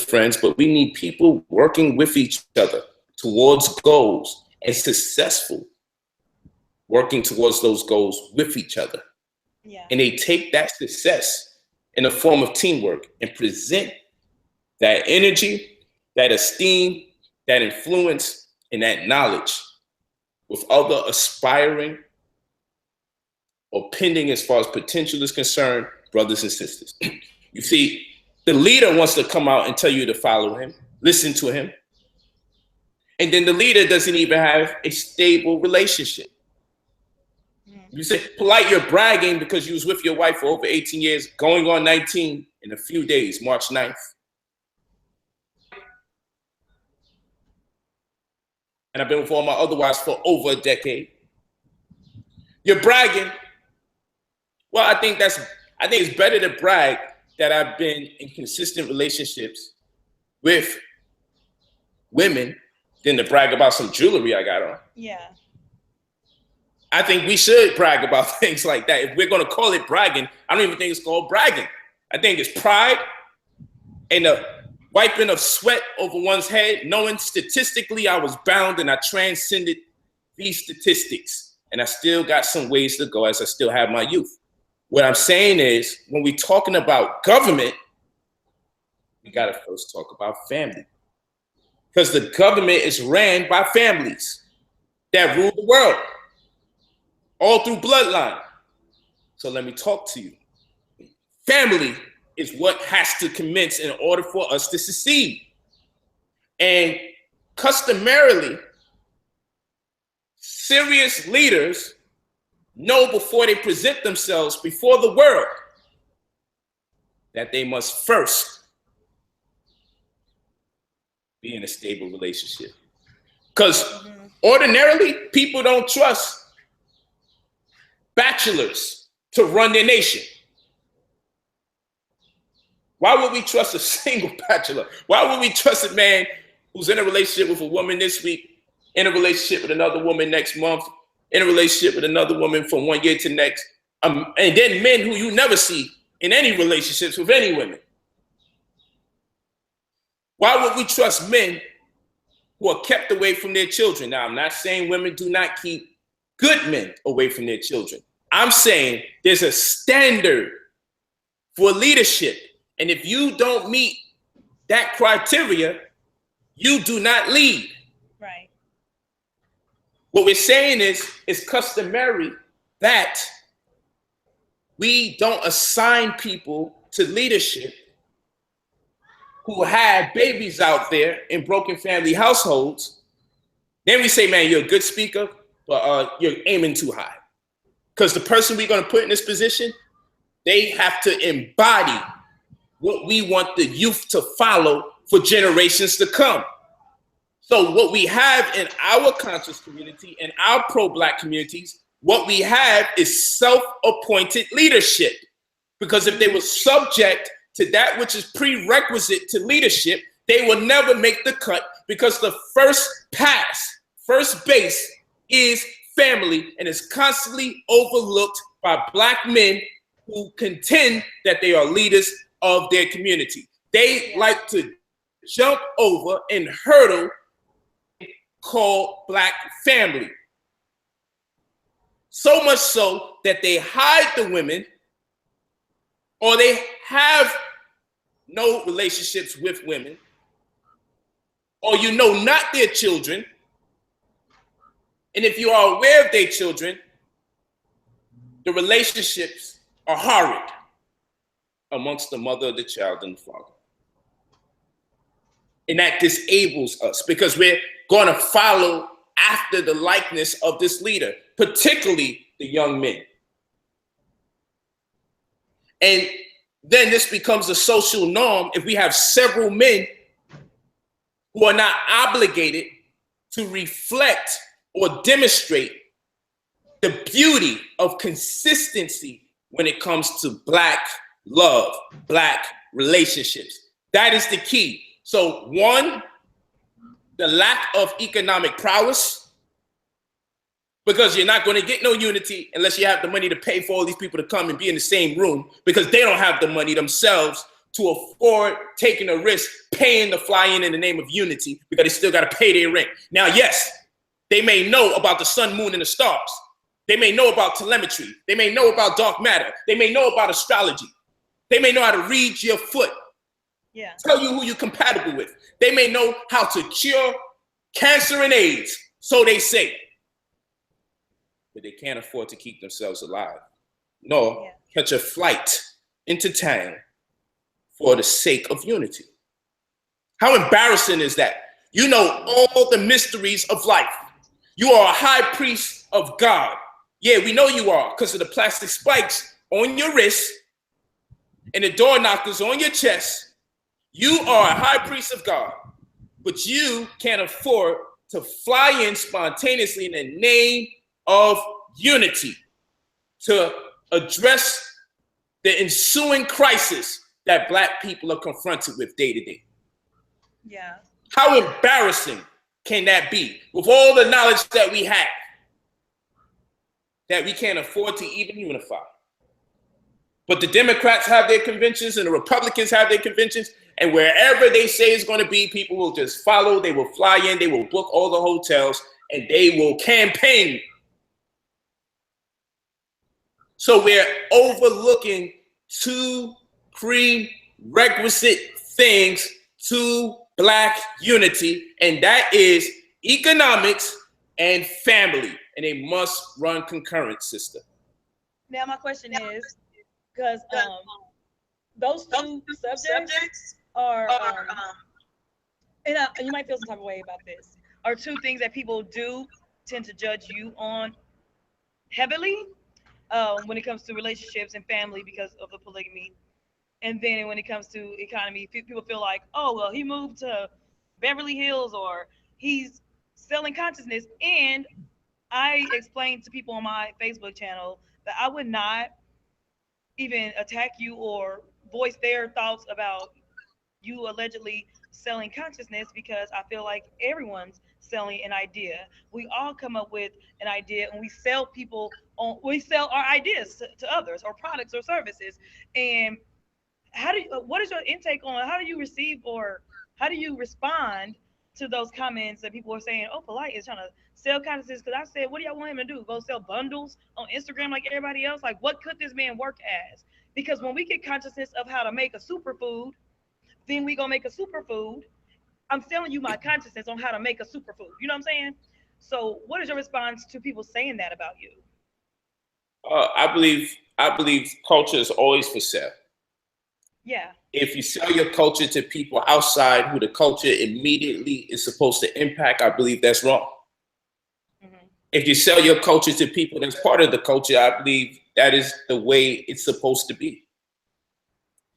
Friends, but we need people working with each other towards goals and successful working towards those goals with each other. Yeah. And they take that success in a form of teamwork and present that energy, that esteem, that influence, and that knowledge with other aspiring or pending as far as potential is concerned, brothers and sisters. You see, the leader wants to come out and tell you to follow him, listen to him. And then the leader doesn't even have a stable relationship. You say, Polite, you're bragging because you was with your wife for over 18 years, going on 19 in a few days, March 9th. And I've been with all my other wives for over a decade. You're bragging. Well, I think it's better to brag that I've been in consistent relationships with women than to brag about some jewelry I got on. Yeah. I think we should brag about things like that. If we're going to call it bragging, I don't even think it's called bragging. I think it's pride and the wiping of sweat over one's head, knowing statistically I was bound and I transcended these statistics. And I still got some ways to go as I still have my youth. What I'm saying is, when we're talking about government, we got to first talk about family. Because the government is ran by families that rule the world, all through bloodline. So let me talk to you. Family is what has to commence in order for us to succeed. And customarily, serious leaders know before they present themselves before the world that they must first be in a stable relationship. Because ordinarily, people don't trust bachelors to run their nation. Why would we trust a single bachelor? Why would we trust a man who's in a relationship with a woman this week, in a relationship with another woman next month, in a relationship with another woman from 1 year to next, and then men who you never see in any relationships with any women? Why would we trust men who are kept away from their children? Now, I'm not saying women do not keep good men away from their children. I'm saying there's a standard for leadership. And if you don't meet that criteria, you do not lead. Right. What we're saying is, it's customary that we don't assign people to leadership who have babies out there in broken family households. Then we say, man, you're a good speaker, but you're aiming too high. Because the person we're going to put in this position, they have to embody what we want the youth to follow for generations to come. So what we have in our conscious community and our pro-Black communities, what we have is self-appointed leadership. Because if they were subject to that which is prerequisite to leadership, they will never make the cut, because the first pass, first base is family, and is constantly overlooked by Black men who contend that they are leaders of their community. They like to jump over and hurdle called Black family. So much so that they hide the women, or they have no relationships with women, or not their children. And if you are aware of their children, the relationships are horrid amongst the mother of the child and the father. And that disables us, because we're going to follow after the likeness of this leader, particularly the young men. And then this becomes a social norm if we have several men who are not obligated to reflect or demonstrate the beauty of consistency when it comes to Black love, Black relationships. That is the key. So one, the lack of economic prowess, because you're not going to get no unity unless you have the money to pay for all these people to come and be in the same room, because they don't have the money themselves to afford taking a risk, paying to fly in the name of unity, because they still got to pay their rent. Now, yes, they may know about the sun, moon, and the stars. They may know about telemetry. They may know about dark matter. They may know about astrology. They may know how to read your foot. Yeah. Tell you who you're compatible with. They may know how to cure cancer and AIDS, so they say. But they can't afford to keep themselves alive, nor catch a flight into town for the sake of unity. How embarrassing is that? You know all the mysteries of life. You are a high priest of God. Yeah, we know you are, because of the plastic spikes on your wrist and the door knockers on your chest. You are a high priest of God, but you can't afford to fly in spontaneously in the name of unity to address the ensuing crisis that Black people are confronted with day to day. Yeah. How embarrassing can that be, with all the knowledge that we have, that we can't afford to even unify? But the Democrats have their conventions and the Republicans have their conventions, and wherever they say it's going to be, people will just follow. They will fly in, they will book all the hotels, and they will campaign. So we're overlooking two prerequisite things to Black unity, and that is economics and family, and they must run concurrent, sister. Now my question is, because those two subjects are, and you might feel some type of way about this, are two things that people do tend to judge you on heavily when it comes to relationships and family because of the polygamy. And then when it comes to economy, people feel like, oh, well, he moved to Beverly Hills, or he's selling consciousness. And I explained to people on my Facebook channel that I would not even attack you or voice their thoughts about you allegedly selling consciousness, because I feel like everyone's selling an idea. We all come up with an idea, and we sell our ideas to others, or products or services. And what is your intake on how do you receive, or how do you respond to those comments that people are saying, oh, Polite is trying to sell consciousness? Because I said, what do y'all want him to do? Go sell bundles on Instagram like everybody else? Like, what could this man work as? Because when we get consciousness of how to make a superfood, then we gonna make a superfood. I'm selling you my consciousness on how to make a superfood. You know what I'm saying? So, what is your response to people saying that about you? I believe culture is always for sale. Yeah. If you sell your culture to people outside who the culture immediately is supposed to impact, I believe that's wrong. Mm-hmm. If you sell your culture to people that's part of the culture, I believe that is the way it's supposed to be.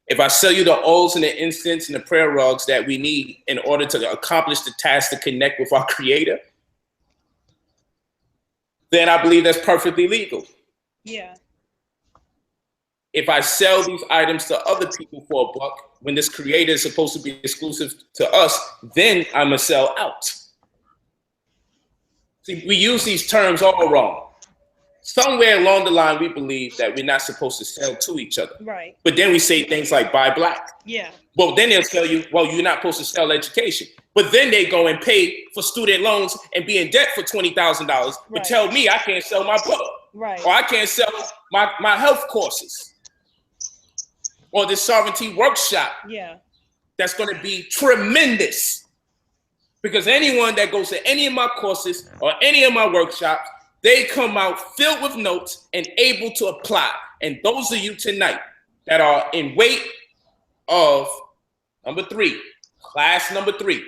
If I sell you the oils and the incense and the prayer rugs that we need in order to accomplish the task to connect with our Creator, then I believe that's perfectly legal. Yeah. If I sell these items to other people for a buck, when this Creator is supposed to be exclusive to us, then I'm gonna sell out. See, we use these terms all wrong. Somewhere along the line, we believe that we're not supposed to sell to each other. Right. But then we say things like buy black. Yeah. Well, then they'll tell you, well, you're not supposed to sell education. But then they go and pay for student loans and be in debt for $20,000, but right. tell me I can't sell my book. Right. Or I can't sell my health courses. Or this sovereignty workshop. Yeah. That's going to be tremendous. Because anyone that goes to any of my courses or any of my workshops, they come out filled with notes and able to apply. And those of you tonight that are in wait of number 3, class number 3,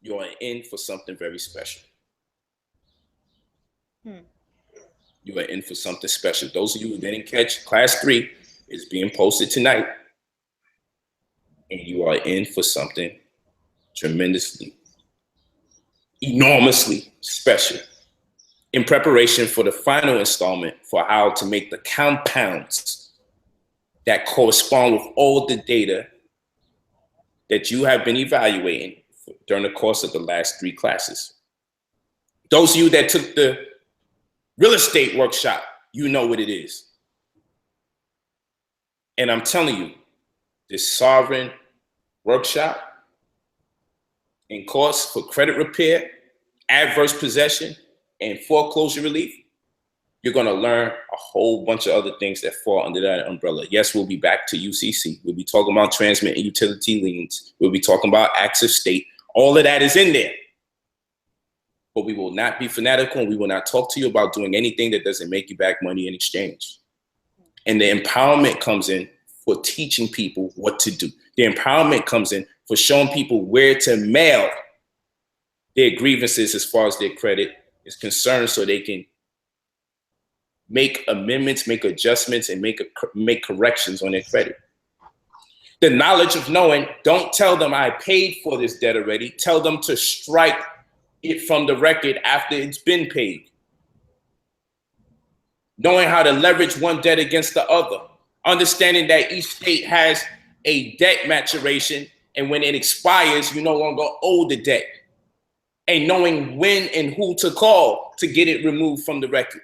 you are in for something very special. You are in for something special. Those of you who didn't catch, class 3 is being posted tonight. And you are in for something tremendously, enormously special in preparation for the final installment for how to make the compounds that correspond with all the data that you have been evaluating during the course of the last 3 classes. Those of you that took the real estate workshop, you know what it is. And I'm telling you, this sovereign workshop and course for credit repair, adverse possession, and foreclosure relief, you're going to learn a whole bunch of other things that fall under that umbrella. Yes, we'll be back to UCC. We'll be talking about transmit and utility liens. We'll be talking about acts of state. All of that is in there. But we will not be fanatical, and we will not talk to you about doing anything that doesn't make you back money in exchange. And the empowerment comes in for teaching people what to do. The empowerment comes in for showing people where to mail their grievances as far as their credit is concerned, so they can make amendments, make adjustments, and make corrections on their credit. The knowledge of knowing, don't tell them I paid for this debt already. Tell them to strike it from the record after it's been paid. Knowing how to leverage one debt against the other. Understanding that each state has a debt maturation, and when it expires, you no longer owe the debt. And knowing when and who to call to get it removed from the record.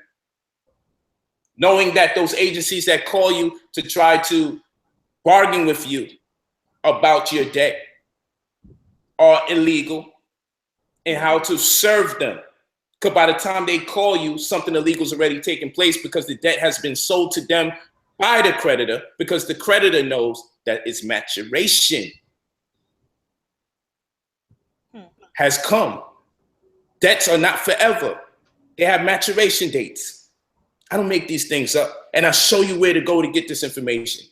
Knowing that those agencies that call you to try to bargain with you about your debt are illegal, and how to serve them. Because by the time they call you, something illegal is already taken place because the debt has been sold to them by the creditor, because the creditor knows that its maturation has come. Debts are not forever. They have maturation dates. I don't make these things up, and I show you where to go to get this information.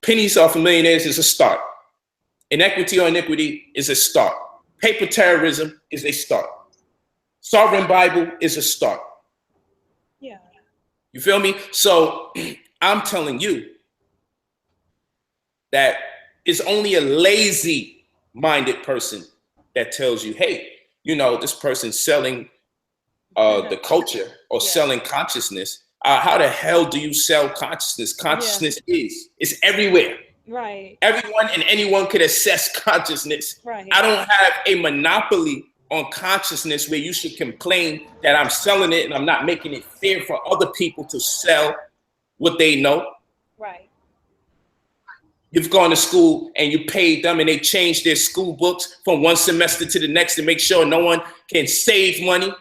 Pennies off of millionaires is a start. Inequity or iniquity is a start. Paper terrorism is a start. Sovereign Bible is a start. Yeah. You feel me? So I'm telling you that it's only a lazy-minded person that tells you, hey, you know, this person's selling the culture or selling consciousness. How the hell do you sell consciousness? Consciousness it's everywhere. Right. Everyone and anyone could assess consciousness. Right. I don't have a monopoly on consciousness where you should complain that I'm selling it and I'm not making it fair for other people to sell what they know. Right. You've gone to school and you paid them and they changed their school books from one semester to the next to make sure no one can save money.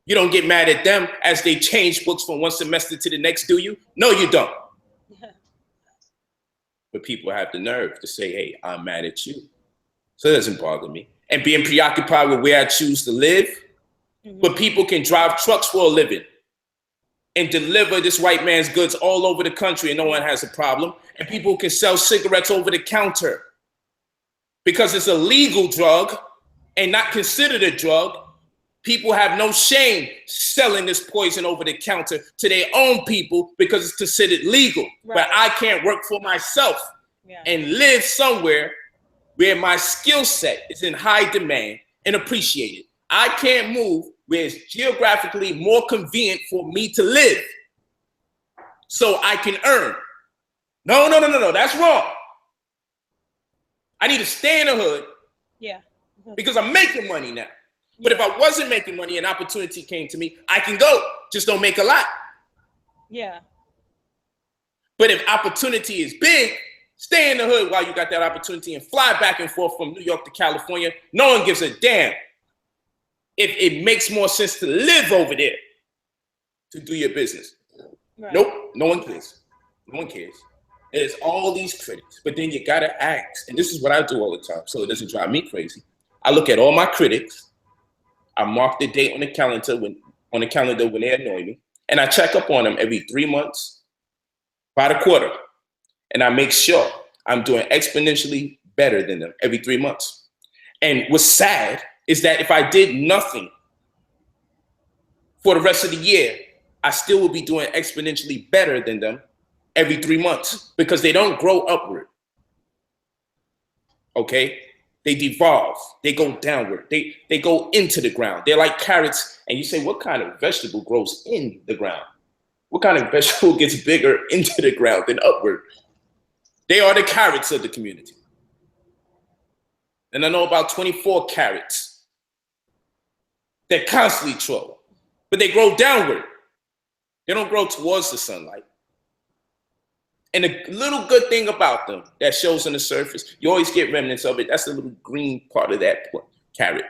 You don't get mad at them as they change books from one semester to the next, do you? No, you don't. but people have the nerve to say, hey, I'm mad at you. So it doesn't bother me. And being preoccupied with where I choose to live, but people can drive trucks for a living and deliver this white man's goods all over the country and no one has a problem. And people can sell cigarettes over the counter because it's a legal drug and not considered a drug. People have no shame selling this poison over the counter to their own people because it's considered legal. Right. But I can't work for myself and live somewhere where my skill set is in high demand and appreciated. I can't move where it's geographically more convenient for me to live so I can earn. No, that's wrong. I need to stay in the hood because I'm making money now. But if I wasn't making money and opportunity came to me, I can go, just don't make a lot. Yeah. But if opportunity is big, stay in the hood while you got that opportunity and fly back and forth from New York to California. No one gives a damn if it makes more sense to live over there to do your business. Right. Nope, no one cares. No one cares. There's all these critics, but then you gotta ask, and this is what I do all the time, so it doesn't drive me crazy. I look at all my critics, I mark the date on the calendar when they annoy me, and I check up on them every 3 months, by the quarter, and I make sure I'm doing exponentially better than them every 3 months. And what's sad is that if I did nothing for the rest of the year, I still would be doing exponentially better than them every 3 months because they don't grow upward. Okay? They devolve, they go downward, they go into the ground. They're like carrots, and you say, what kind of vegetable grows in the ground? What kind of vegetable gets bigger into the ground than upward? They are the carrots of the community. And I know about 24 carrots. They're constantly troll, but they grow downward. They don't grow towards the sunlight. And the little good thing about them that shows on the surface, you always get remnants of it. That's the little green part of that carrot.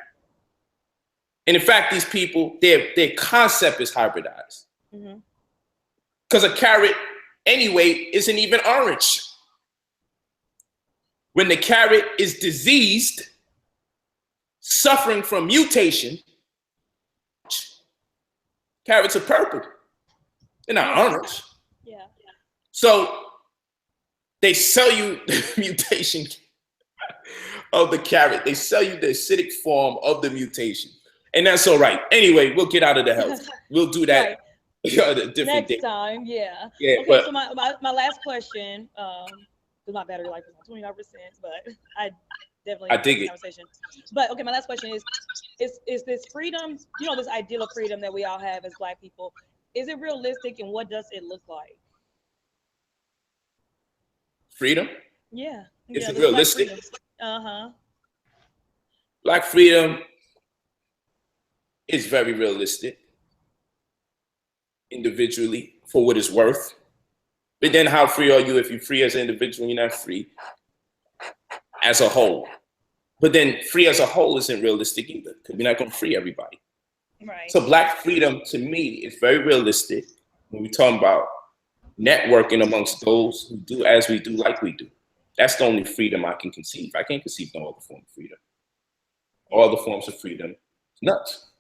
And in fact, these people, their concept is hybridized. Because a carrot, anyway, isn't even orange. When the carrot is diseased, suffering from mutation, carrots are purple. They're not orange. Yeah. So they sell you the mutation of the carrot. They sell you the acidic form of the mutation. And that's all right. Anyway, we'll get out of the health. We'll do that a different next day. time. Yeah. Okay, but so my last question, because my battery life is on 29%, but I definitely dig it. Conversation. But okay, my last question is this freedom, this ideal of freedom that we all have as Black people, is it realistic and what does it look like? Freedom? Yeah. Is it realistic? Uh-huh. Black freedom is very realistic, individually, for what it's worth. But then how free are you if you're free as an individual and you're not free as a whole? But then free as a whole isn't realistic either, because we're not going to free everybody. Right. So Black freedom, to me, is very realistic when we're talking about networking amongst those who do as we do, like we do. That's the only freedom I can conceive. I can't conceive no other form of freedom. All the forms of freedom, it's nuts.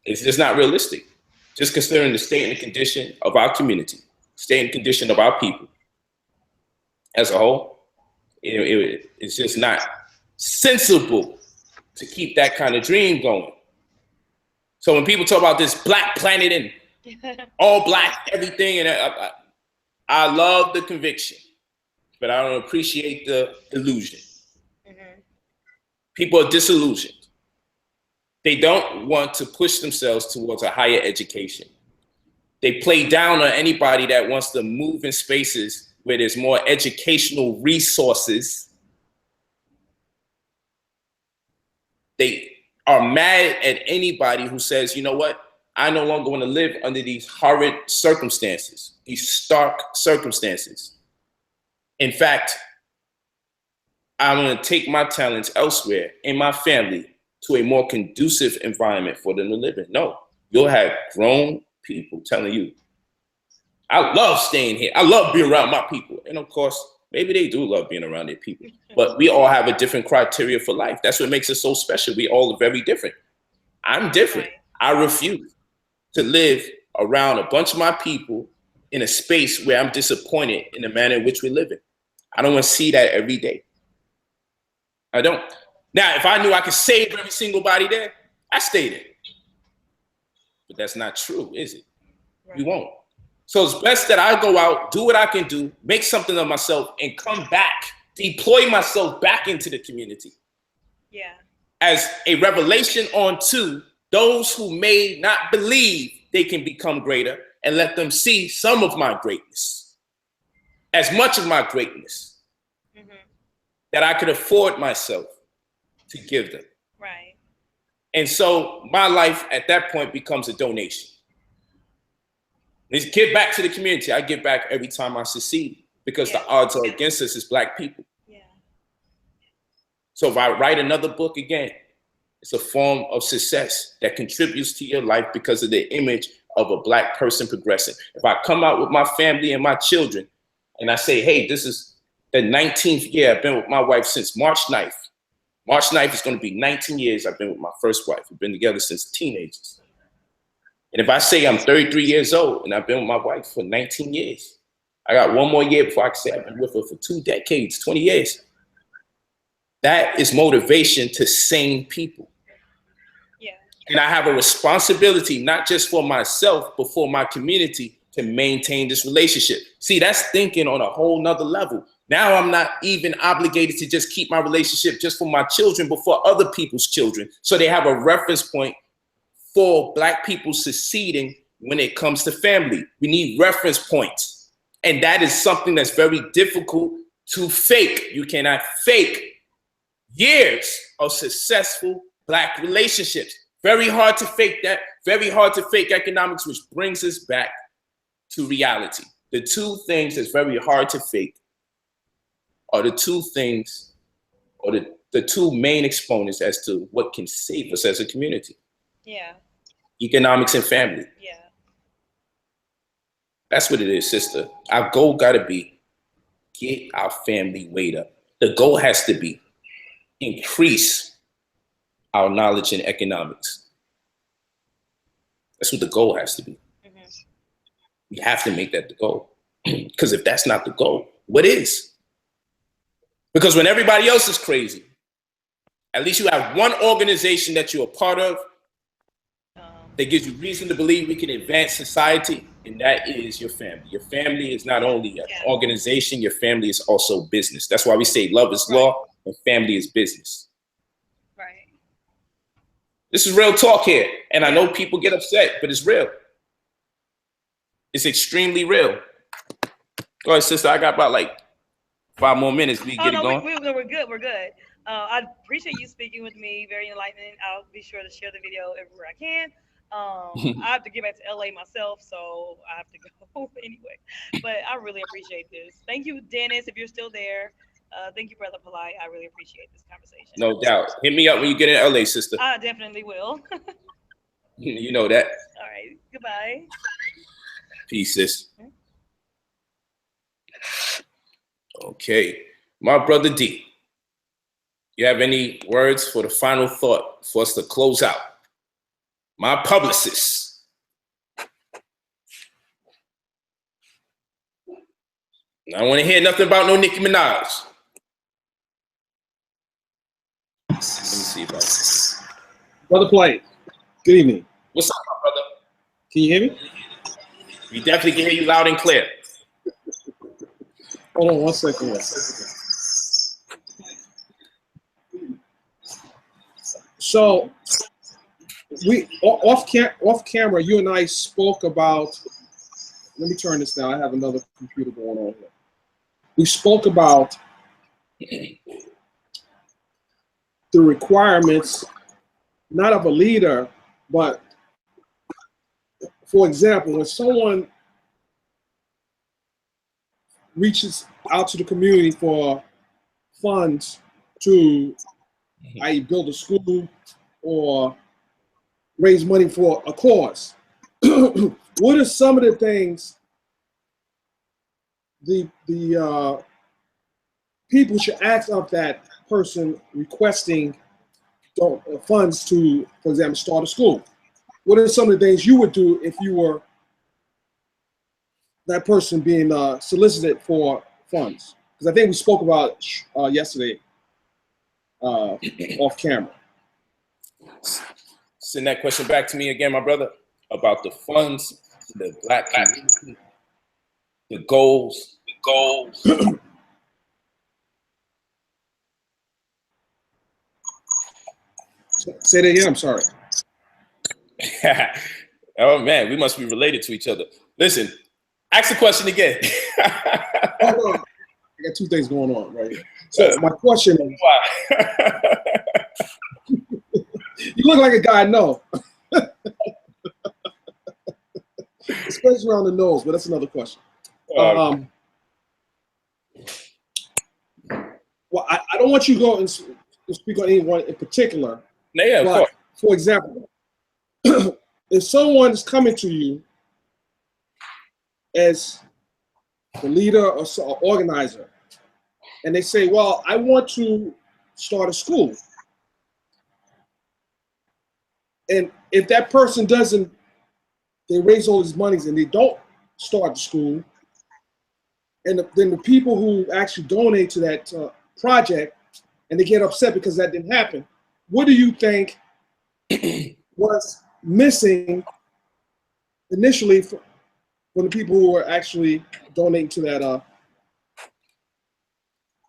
It's just not realistic. Just considering the state and the condition of our community, state and condition of our people as a whole, it's just not sensible to keep that kind of dream going. So when people talk about this Black planet and all Black everything, and I love the conviction, but I don't appreciate the illusion. People are disillusioned. They don't want to push themselves towards a higher education. They play down on anybody that wants to move in spaces where there's more educational resources. They are mad at anybody who says, you know what? I no longer want to live under these horrid circumstances, these stark circumstances. In fact, I'm going to take my talents elsewhere in my family to a more conducive environment for them to live in. No, you'll have grown people telling you, I love staying here. I love being around my people. And of course, Maybe they do love being around their people, but we all have a different criteria for life. That's what makes us so special. We all are very different. I'm different. I refuse to live around a bunch of my people in a space where I'm disappointed in the manner in which we live in. I don't want to see that every day. I don't. Now, if I knew I could save every single body there, I stay there. But that's not true, is it? Right. We won't. So it's best that I go out, do what I can do, make something of myself, and come back, deploy myself back into the community. Yeah. As a revelation onto those who may not believe they can become greater, and let them see some of my greatness, as much of my greatness that I could afford myself to give them. Right. And so my life at that point becomes a donation. Let's give back to the community. I give back every time I succeed because the odds are against us as Black people. Yeah. So if I write another book again, it's a form of success that contributes to your life because of the image of a Black person progressing. If I come out with my family and my children and I say, hey, this is the 19th year I've been with my wife since March 9th. March 9th is going to be 19 years I've been with my first wife. We've been together since teenagers. And if I say I'm 33 years old and I've been with my wife for 19 years, I got one more year before I can say I've been with her for 2 decades, 20 years. That is motivation to sane people. Yeah. And I have a responsibility, not just for myself, but for my community to maintain this relationship. See, that's thinking on a whole nother level. Now I'm not even obligated to just keep my relationship just for my children, but for other people's children. So they have a reference point for Black people succeeding when it comes to family. We need reference points. And that is something that's very difficult to fake. You cannot fake years of successful Black relationships. Very hard to fake that. Very hard to fake economics, which brings us back to reality. The two things that's very hard to fake are the two things, or the two main exponents as to what can save us as a community. Yeah. Economics and family. Yeah. That's what it is, sister. Our goal gotta be get our family weight up. The goal has to be increase our knowledge in economics. That's what the goal has to be. We have to make that the goal. Because if that's not the goal, what is? Because when everybody else is crazy, at least you have one organization that you're a part of that gives you reason to believe we can advance society, and that is your family. Your family is not only an organization, your family is also business. That's why we say love is law and family is business. Right. This is real talk here. And I know people get upset, but it's real. It's extremely real. Go ahead, sister. I got about like 5 more minutes. We get it going. We're good. We're good. I appreciate you speaking with me. Very enlightening. I'll be sure to share the video everywhere I can. I have to get back to LA myself, so I have to go anyway. But I really appreciate this. Thank you, Dennis, if you're still there. Thank you, Brother Polite. I really appreciate this conversation. No doubt. Hit me up when you get in LA, sister. I definitely will. You know that. All right. Goodbye. Peace, sis. Okay. My brother D, you have any words for the final thought for us to close out? My publicist. I don't want to hear nothing about no Nicki Minaj. Let me see if I... Brother Polite, good evening. What's up, my brother? Can you hear me? We definitely can hear you loud and clear. Hold on 1 second. So, we off camera, you and I spoke about. Let me turn this down. I have another computer going on here. We spoke about the requirements, not of a leader, but for example, when someone reaches out to the community for funds to i.e. build a school or raise money for a cause, what are some of the things the people should ask of that person requesting funds to, for example, start a school? What are some of the things you would do if you were that person being solicited for funds? Because I think we spoke about it yesterday off camera. Send that question back to me again, my brother, about the funds, the Black community, the goals. Say that again. I'm sorry. Oh man, we must be related to each other. Listen, ask the question again. Hold on. I got two things going on, right? So my question is, why? you look like a guy I know. Especially around the nose, but that's another question. Well, I don't want you to go and speak on anyone in particular. Yeah, but, for example, if someone is coming to you as the leader or organizer, and they say, well, I want to start a school. And if that person doesn't, they raise all these monies and they don't start the school, and then the people who actually donate to that project, and they get upset because that didn't happen, what do you think was missing initially from the people who were actually donating to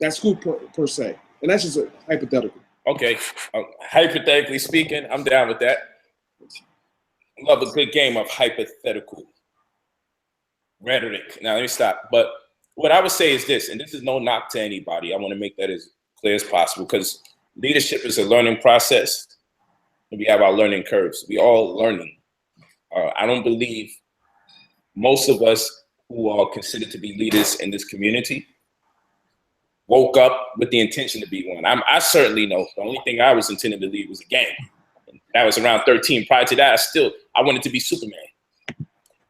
that school per se? And that's just a hypothetical. Okay, hypothetically speaking, I'm down with that. Love a good game of hypothetical rhetoric. Now let me stop. But what I would say is this, and this is no knock to anybody. I want to make that as clear as possible, because leadership is a learning process, and we have our learning curves. We all learning. I don't believe most of us who are considered to be leaders in this community woke up with the intention to be one. I certainly know the only thing I was intending to lead was a gang. And that was around 13. Prior to that, I wanted to be Superman.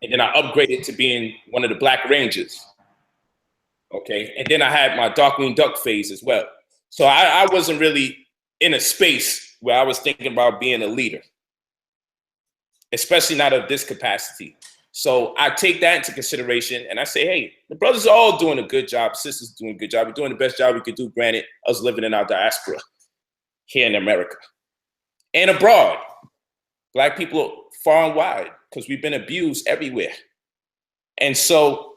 And then I upgraded to being one of the Black Rangers. Okay, and then I had my Darkwing Duck phase as well. So I wasn't really in a space where I was thinking about being a leader, especially not of this capacity. So I take that into consideration and I say, hey, the brothers are all doing a good job, sisters doing a good job, we're doing the best job we could do, granted, us living in our diaspora here in America and abroad. Black people far and wide, because we've been abused everywhere. And so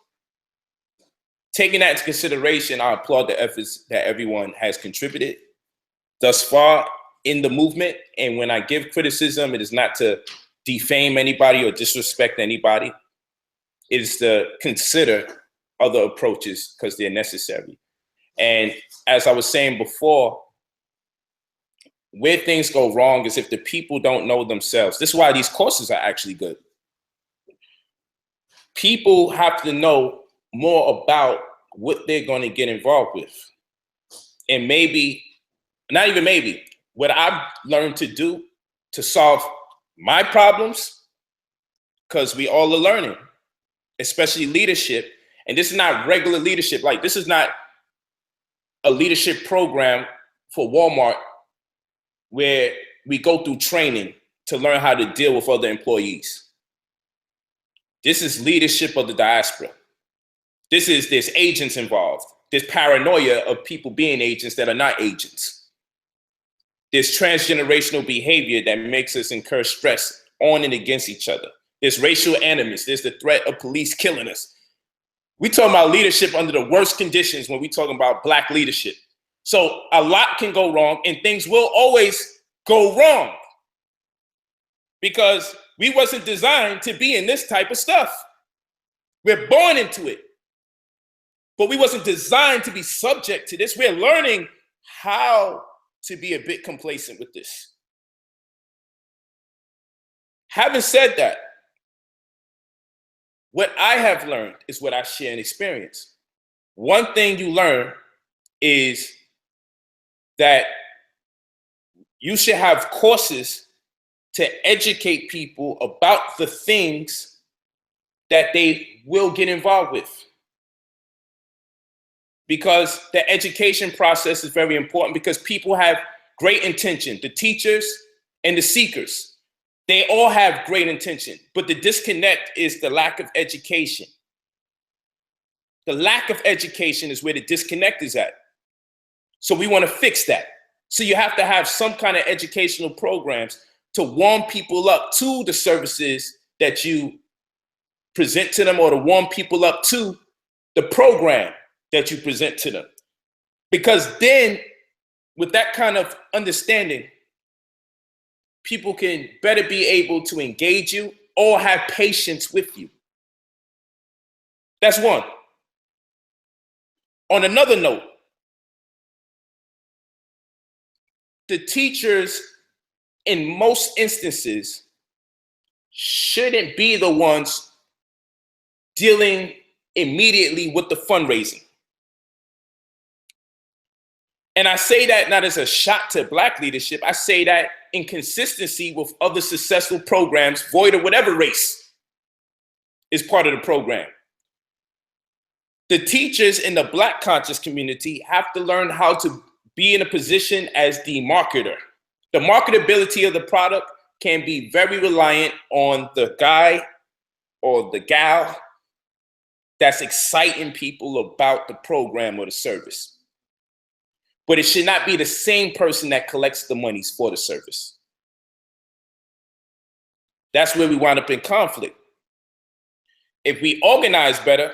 taking that into consideration, I applaud the efforts that everyone has contributed thus far in the movement. And when I give criticism, it is not to defame anybody or disrespect anybody. It is to consider other approaches because they're necessary. And as I was saying before, where things go wrong is if the people don't know themselves. This is why these courses are actually good. People have to know more about what they're going to get involved with. And maybe, not even maybe, what I've learned to do to solve my problems, because we all are learning, especially leadership. And this is not regular leadership. Like, this is not a leadership program for Walmart where we go through training to learn how to deal with other employees. This is leadership of the diaspora. There's agents involved. There's paranoia of people being agents that are not agents. There's transgenerational behavior that makes us incur stress on and against each other. There's racial animus. There's the threat of police killing us. We talking about leadership under the worst conditions when we talking about Black leadership. So a lot can go wrong, and things will always go wrong because we wasn't designed to be in this type of stuff. We're born into it, but we wasn't designed to be subject to this. We're learning how to be a bit complacent with this. Having said that, what I have learned is what I share in experience. One thing you learn is that you should have courses to educate people about the things that they will get involved with. because the education process is very important because people have great intention. The teachers and the seekers, they all have great intention, but the disconnect is the lack of education. The lack of education is where the disconnect is at. So we want to fix that. So you have to have some kind of educational programs to warm people up to the services that you present to them, or to warm people up to the program that you present to them. Because then with that kind of understanding, people can better be able to engage you or have patience with you. That's one. On another note, the teachers in most instances shouldn't be the ones dealing immediately with the fundraising. And I say that not as a shot to Black leadership. I say that in consistency with other successful programs, void of whatever race is part of the program. The teachers in the Black conscious community have to learn how to be in a position as the marketer. The marketability of the product can be very reliant on the guy or the gal that's exciting people about the program or the service. But it should not be the same person that collects the monies for the service. That's where we wind up in conflict. If we organize better,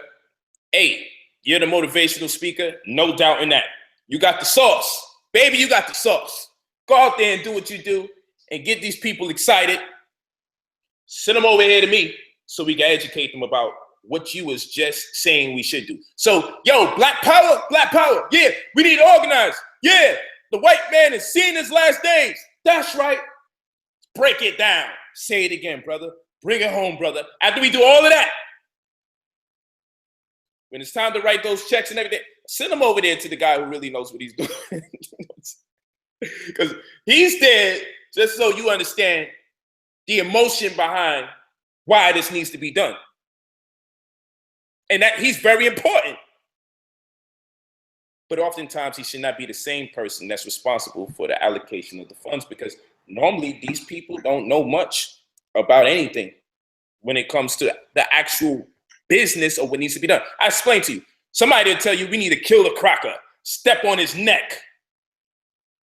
hey, you're the motivational speaker, no doubt in that. You got the sauce. Baby, you got the sauce. Go out there and do what you do and get these people excited. Send them over here to me so we can educate them about what you was just saying we should do. So, yo, Black power, yeah, we need to organize. Yeah, the white man is seeing his last days. That's right. Break it down. Say it again, brother. Bring it home, brother. After we do all of that, when it's time to write those checks and everything, send them over there to the guy who really knows what he's doing. Because he's there just so you understand the emotion behind why this needs to be done. And that he's very important. But oftentimes he should not be the same person that's responsible for the allocation of the funds, because normally these people don't know much about anything when it comes to the actual business of what needs to be done. I explained to you. Somebody will tell you we need to kill the cracker, step on his neck,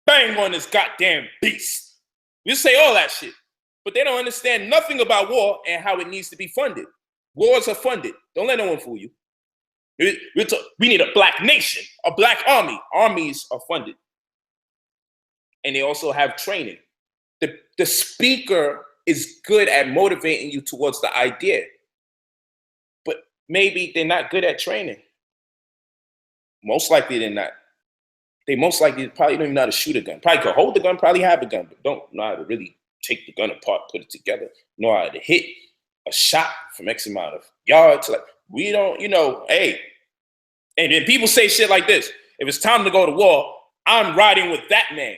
bang on this goddamn beast. You say all that shit, but they don't understand nothing about war and how it needs to be funded. Wars are funded. Don't let no one fool you. We need a Black nation, a Black army. Armies are funded. And they also have training. The speaker is good at motivating you towards the idea, but maybe they're not good at training. Most likely they're not. They most likely probably don't even know how to shoot a gun. Probably could hold the gun, probably have a gun, but don't know how to really take the gun apart, put it together, know how to hit a shot from X amount of yards. Like, we don't, hey. And then people say shit like this: if it's time to go to war, I'm riding with that man.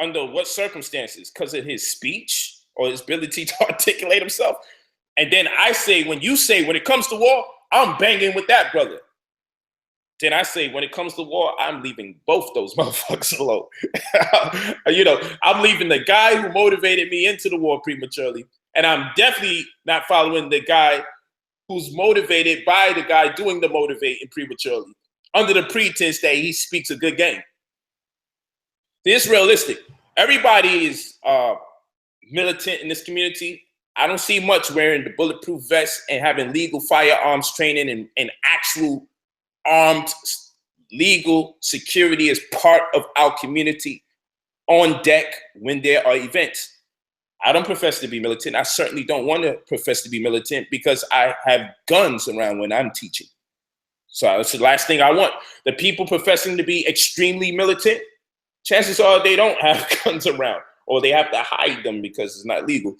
Under what circumstances? Because of his speech or his ability to articulate himself? And then I say, when you say, when it comes to war, I'm banging with that brother. Then I say, when it comes to war, I'm leaving both those motherfuckers alone. I'm leaving the guy who motivated me into the war prematurely. And I'm definitely not following the guy who's motivated by the guy doing the motivating prematurely, under the pretense that he speaks a good game. It's realistic. Everybody is militant in this community. I don't see much wearing the bulletproof vest and having legal firearms training and actual armed legal security as part of our community on deck when there are events. I don't profess to be militant. I certainly don't want to profess to be militant because I have guns around when I'm teaching. So that's the last thing I want. The people professing to be extremely militant, chances are they don't have guns around, or they have to hide them because it's not legal.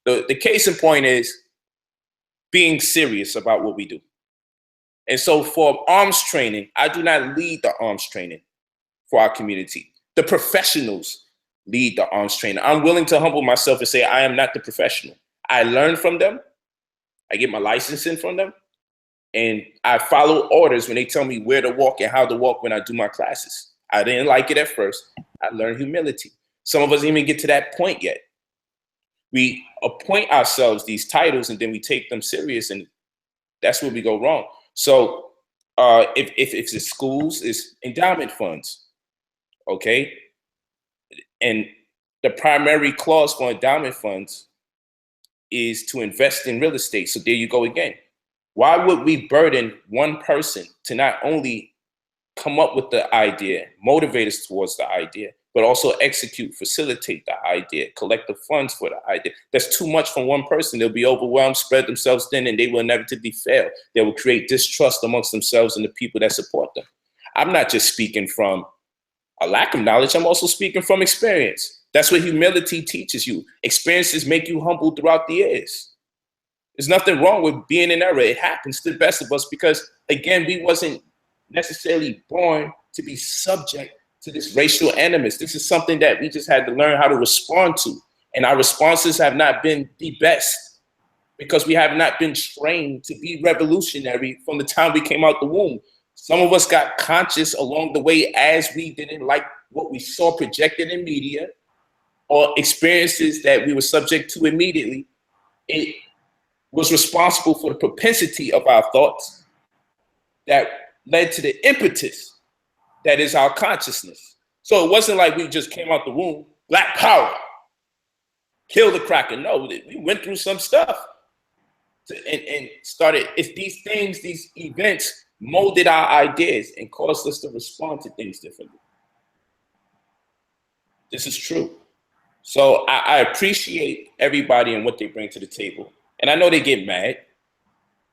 The case in point is being serious about what we do. And so for arms training, I do not lead the arms training for our community. The professionals lead the arms training. I'm willing to humble myself and say I am not the professional. I learn from them. I get my licensing from them. And I follow orders when they tell me where to walk and how to walk when I do my classes. I didn't like it at first. I learned humility. Some of us didn't even get to that point yet. We appoint ourselves these titles and then we take them serious, and that's where we go wrong. So if it's schools, it's endowment funds, okay? And the primary clause for endowment funds is to invest in real estate. So there you go again. Why would we burden one person to not only come up with the idea, motivate us towards the idea, but also execute, facilitate the idea, collect the funds for the idea? That's too much from one person. They'll be overwhelmed, spread themselves thin, and they will inevitably fail. They will create distrust amongst themselves and the people that support them. I'm not just speaking from a lack of knowledge. I'm also speaking from experience. That's what humility teaches you. Experiences make you humble throughout the years. There's nothing wrong with being in error. It happens to the best of us because, again, we wasn't necessarily born to be subject to this racial animus. This is something that we just had to learn how to respond to. And our responses have not been the best because we have not been trained to be revolutionary from the time we came out the womb. Some of us got conscious along the way as we didn't like what we saw projected in media or experiences that we were subject to immediately. It was responsible for the propensity of our thoughts that led to the impetus that is our consciousness. So it wasn't like we just came out the womb, Black power, kill the cracker. No, we went through some stuff and started, it's these things, these events molded our ideas and caused us to respond to things differently. This is true. So I appreciate everybody and what they bring to the table. And I know they get mad,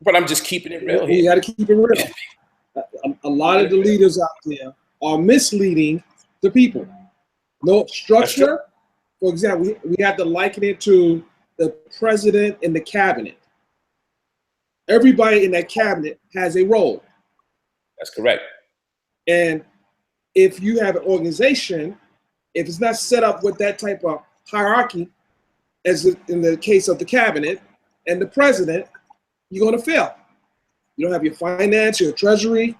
but I'm just keeping it real here. You got to keep it real. A lot of the leaders out there are misleading the people. No structure. For example, we have to liken it to the president and the cabinet. Everybody in that cabinet has a role. That's correct. And if you have an organization, if it's not set up with that type of hierarchy, as in the case of the cabinet and the president, you're going to fail. You don't have your finance, your treasury,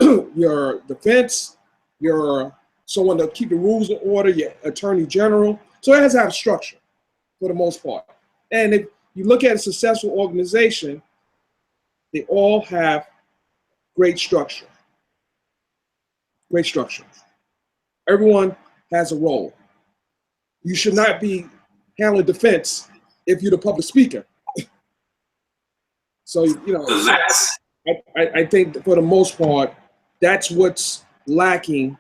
your defense, your someone to keep the rules in order, your attorney general. So it has to have structure for the most part. And if you look at a successful organization, they all have great structure. Great structure. Everyone has a role. You should not be handling defense if you're the public speaker. So, you know, I think for the most part, that's what's lacking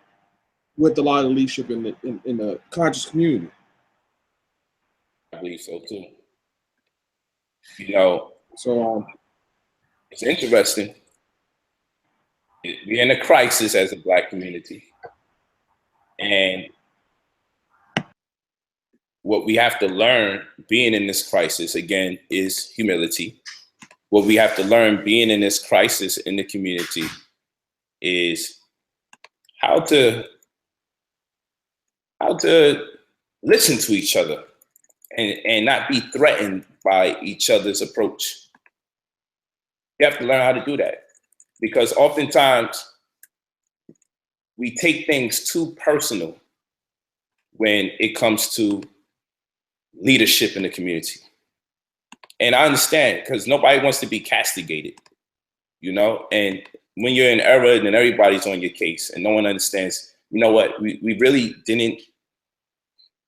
with a lot of leadership in the conscious community. I believe so too. You know, so it's interesting. We're in a crisis as a Black community. And what we have to learn being in this crisis, again, is humility. What we have to learn being in this crisis in the community is how to listen to each other and not be threatened by each other's approach. You have to learn how to do that because oftentimes we take things too personal when it comes to leadership in the community. And I understand because nobody wants to be castigated, you know? And when you're in error, then everybody's on your case and no one understands, you know what, we really didn't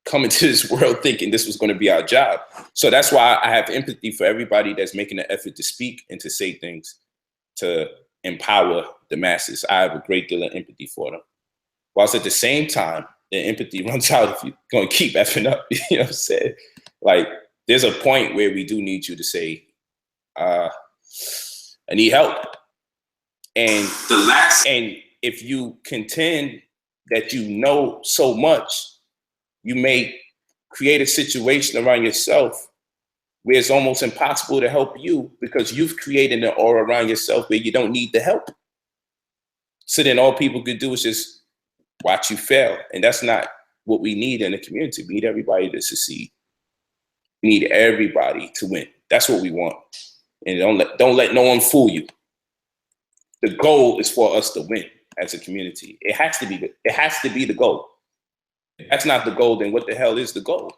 come into this world thinking this was going to be our job. So that's why I have empathy for everybody that's making an effort to speak and to say things to empower the masses. I have a great deal of empathy for them. Whilst at the same time, the empathy runs out if you're going to keep effing up, you know what I'm saying? Like, there's a point where we do need you to say, I need help. And if you contend that you know so much, you may create a situation around yourself where it's almost impossible to help you because you've created an aura around yourself where you don't need the help. So then all people could do is just watch you fail. And that's not what we need in the community. We need everybody to succeed. We need everybody to win. That's what we want. And don't let no one fool you. The goal is for us to win as a community. It has to be the goal. If that's not the goal, then what the hell is the goal?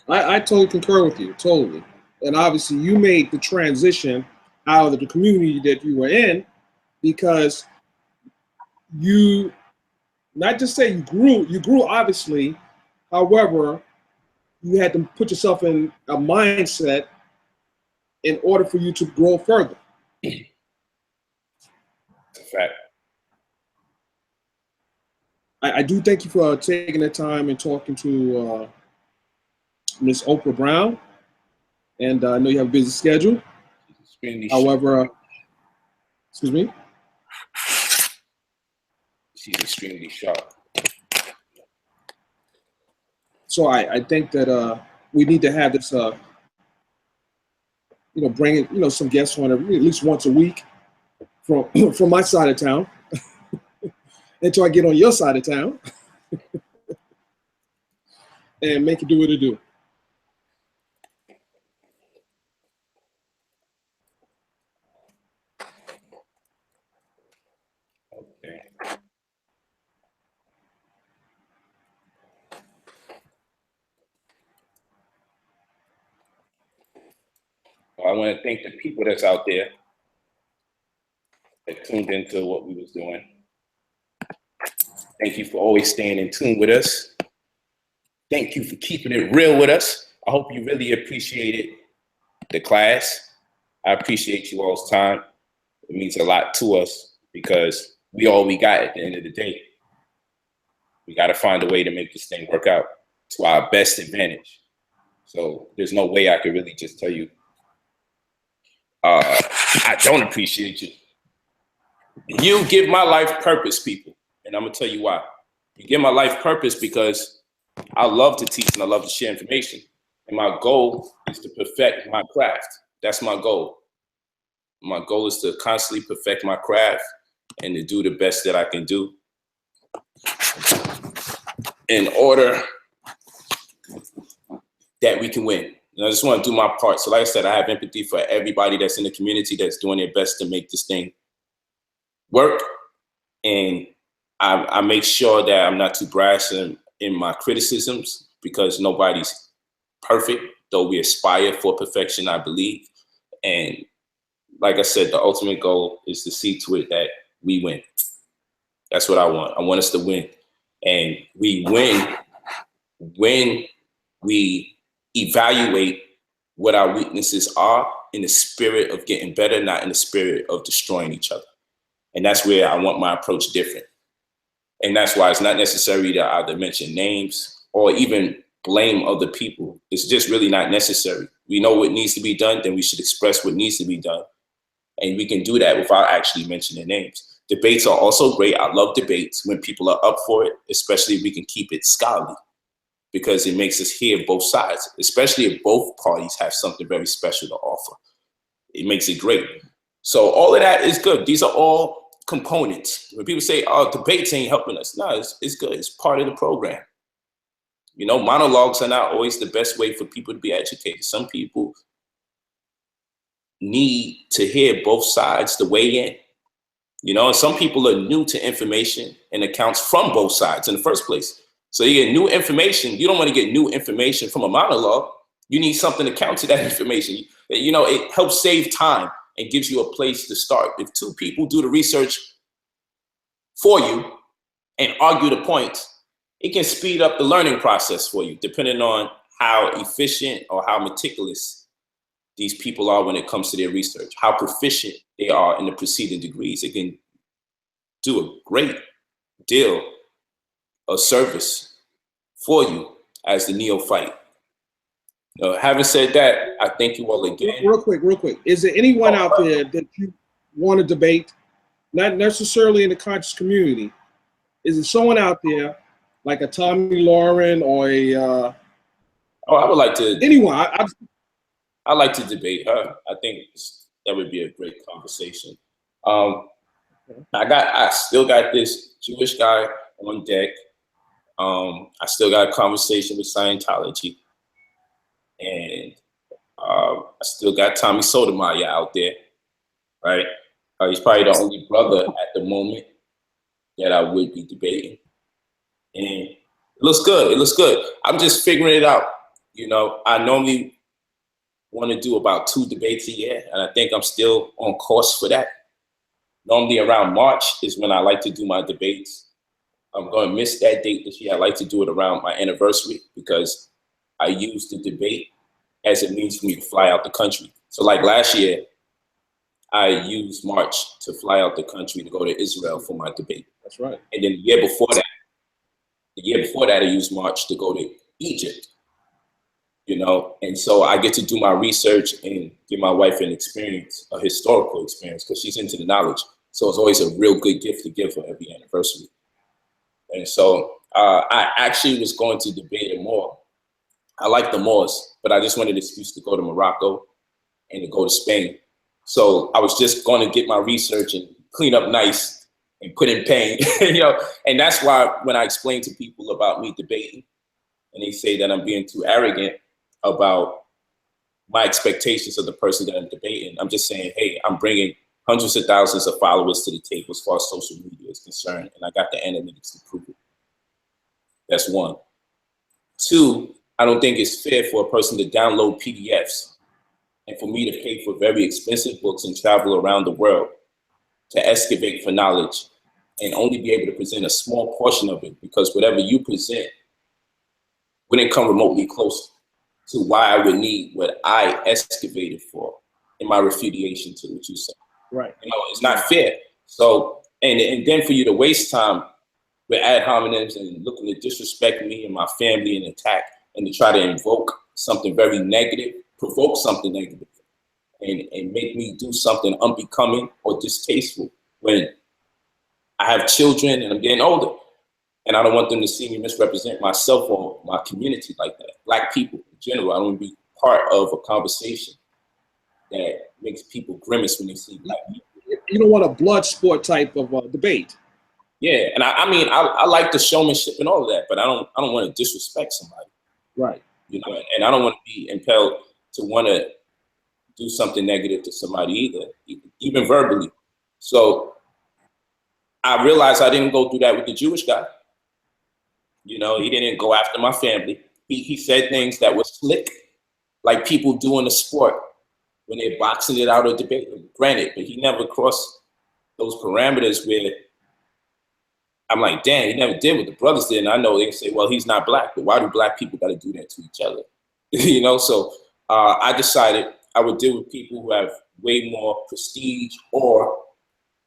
I totally concur with you, totally. And obviously you made the transition out of the community that you were in because you, not just say you grew obviously, however, you had to put yourself in a mindset in order for you to grow further. Fact. I do thank you for taking the time and talking to Miss Oprah Brown. And I know you have a busy schedule. However, excuse me? She's extremely sharp. So I think that we need to have this, bring some guests on at least once a week from my side of town until I get on your side of town and make it do what it do. Okay. Well, I want to thank the people that's out there that tuned into what we was doing. Thank you for always staying in tune with us. Thank you for keeping it real with us. I hope you really appreciated the class. I appreciate you all's time. It means a lot to us because we all we got at the end of the day. We got to find a way to make this thing work out to our best advantage. So there's no way I could really just tell you, I don't appreciate you. You give my life purpose, people. And I'm going to tell you why. You give my life purpose because I love to teach and I love to share information. And my goal is to perfect my craft. That's my goal. My goal is to constantly perfect my craft and to do the best that I can do in order that we can win. And I just want to do my part. So like I said, I have empathy for everybody that's in the community that's doing their best to make this thing work. And I make sure that I'm not too brash in my criticisms because nobody's perfect, though we aspire for perfection, I believe. And like I said, the ultimate goal is to see to it that we win. That's what I want. I want us to win. And we win when we evaluate what our weaknesses are in the spirit of getting better, not in the spirit of destroying each other. And that's where I want my approach different. And that's why it's not necessary to either mention names or even blame other people. It's just really not necessary. We know what needs to be done, then we should express what needs to be done. And we can do that without actually mentioning names. Debates are also great. I love debates when people are up for it, especially if we can keep it scholarly, because it makes us hear both sides, especially if both parties have something very special to offer. It makes it great. So all of that is good. These are all components. When people say, oh, debates ain't helping us. No, it's good. It's part of the program. You know, monologues are not always the best way for people to be educated. Some people need to hear both sides to weigh in. You know, and some people are new to information and accounts from both sides in the first place. So you get new information. You don't want to get new information from a monologue. You need something to counter that information. You know, it helps save time and gives you a place to start. If two people do the research for you and argue the point, it can speed up the learning process for you, depending on how efficient or how meticulous these people are when it comes to their research, how proficient they are in the preceding degrees. It can do a great deal of service for you as the neophyte. Having said that, I thank you all again. Real quick. Is there anyone out there that you want to debate, not necessarily in the conscious community? Is there someone out there like a Tommy Lauren or a I would like to. Anyone? I like to debate her. I think that would be a great conversation. I still got this Jewish guy on deck. I still got a conversation with Scientology. And I still got Tommy Sotomayor out there, right? He's probably the only brother at the moment that I would be debating. And it looks good. It looks good. I'm just figuring it out. You know, I normally want to do about 2 debates a year, and I think I'm still on course for that. Normally around March is when I like to do my debates. I'm going to miss that date this year. I like to do it around my anniversary because I use the debate as a means for me to fly out the country. So like last year, I used March to fly out the country to go to Israel for my debate. That's right. And then the year before that, I used March to go to Egypt. You know, and so I get to do my research and give my wife an experience, a historical experience, because she's into the knowledge. So it's always a real good gift to give her every anniversary. And so I actually was going to debate a Moor. I like the Moors, but I just wanted an excuse to go to Morocco and to go to Spain. So I was just going to get my research and clean up nice and put in pain, you know. And that's why when I explain to people about me debating, and they say that I'm being too arrogant about my expectations of the person that I'm debating, I'm just saying, hey, I'm bringing hundreds of thousands of followers to the table as far as social media is concerned, and I got the analytics to prove it. That's one. 2, I don't think it's fair for a person to download PDFs and for me to pay for very expensive books and travel around the world to excavate for knowledge and only be able to present a small portion of it, because whatever you present wouldn't come remotely close to why I would need what I excavated for in my refutation to what you said. Right. You know, it's not fair. So, and then for you to waste time with ad hominems and looking to disrespect me and my family and attack and to try to invoke something very negative, provoke something negative, and make me do something unbecoming or distasteful when I have children and I'm getting older. And I don't want them to see me misrepresent myself or my community like that. Black people in general, I don't want to be part of a conversation that makes people grimace when they see black people. You don't want a blood sport type of debate. Yeah, and I mean, I like the showmanship and all of that, but I don't want to disrespect somebody. Right. You know, and I don't want to be impelled to want to do something negative to somebody either, even verbally. So I realized I didn't go through that with the Jewish guy. You know, he didn't go after my family. He said things that were slick, like people do in the sport when they're boxing it out or debating. Granted, but he never crossed those parameters where I'm like, damn, he never did what the brothers did. And I know they say, well, he's not black, but why do black people got to do that to each other? You know, so I decided I would deal with people who have way more prestige or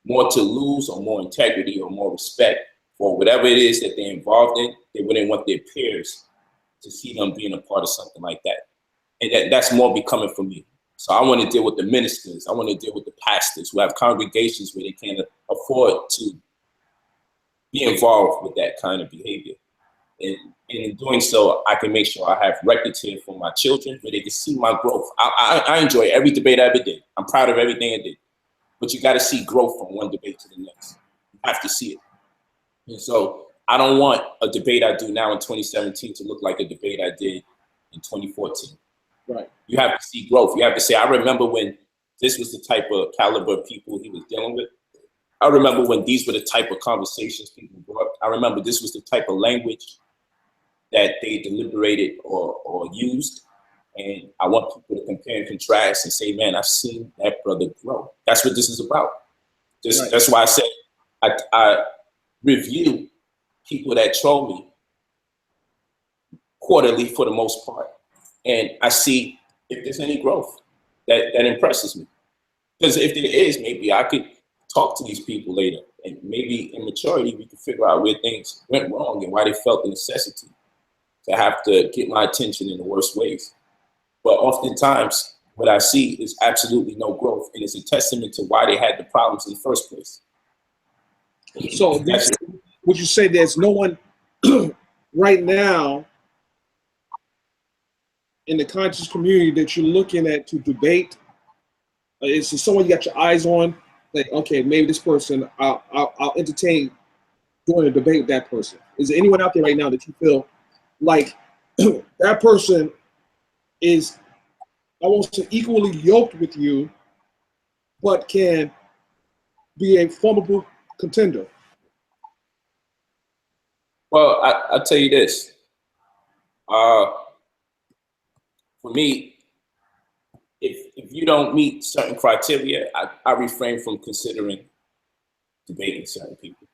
more to lose or more integrity or more respect for whatever it is that they're involved in. They wouldn't want their peers to see them being a part of something like that. And that's more becoming for me. So I want to deal with the ministers. I want to deal with the pastors who have congregations where they can't afford to be involved with that kind of behavior. And in doing so, I can make sure I have records here for my children where they can see my growth. I enjoy every debate I ever did. I'm proud of everything I did. But you got to see growth from one debate to the next. You have to see it. And so I don't want a debate I do now in 2017 to look like a debate I did in 2014. Right. You have to see growth. You have to say, I remember when this was the type of caliber of people he was dealing with. I remember when these were the type of conversations people brought. I remember this was the type of language that they deliberated or used. And I want people to compare and contrast and say, man, I've seen that brother grow. That's what this is about. Right. That's why I said I review people that troll me quarterly for the most part. And I see if there's any growth that impresses me. Because if there is, maybe I could talk to these people later. And maybe in maturity, we can figure out where things went wrong and why they felt the necessity to have to get my attention in the worst ways. But oftentimes, what I see is absolutely no growth. And it's a testament to why they had the problems in the first place. So would you say there's no one right now in the conscious community that you're looking at to debate? Is there someone you got your eyes on? Like, okay, maybe this person, I'll entertain doing a debate with that person. Is there anyone out there right now that you feel like that person is, I won't say equally yoked with you, but can be a formidable contender? Well, I'll tell you this. For me, if you don't meet certain criteria, I refrain from considering debating certain people.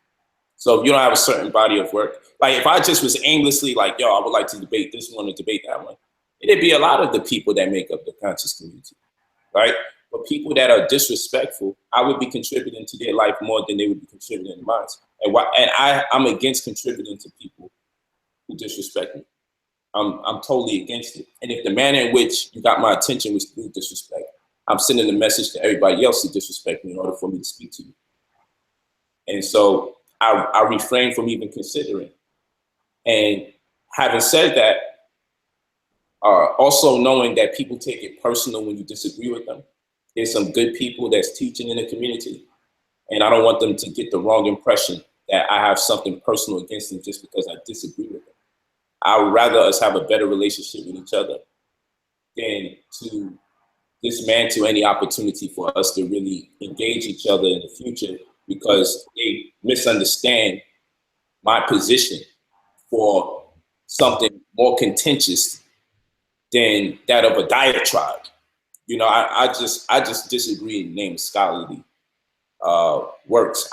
So if you don't have a certain body of work, like if I just was aimlessly like, yo, I would like to debate this one or debate that one, it'd be a lot of the people that make up the conscious community, right? But people that are disrespectful, I would be contributing to their life more than they would be contributing to mine. I'm against contributing to people who disrespect me. I'm totally against it. And if the manner in which you got my attention was through disrespect, I'm sending a message to everybody else to disrespect me in order for me to speak to you. And so I refrain from even considering. And having said that, also knowing that people take it personal when you disagree with them. There's some good people that's teaching in the community, and I don't want them to get the wrong impression that I have something personal against them just because I disagree with them. I would rather us have a better relationship with each other than to dismantle any opportunity for us to really engage each other in the future because they misunderstand my position for something more contentious than that of a diatribe. You know, I just disagree in the name of scholarly works.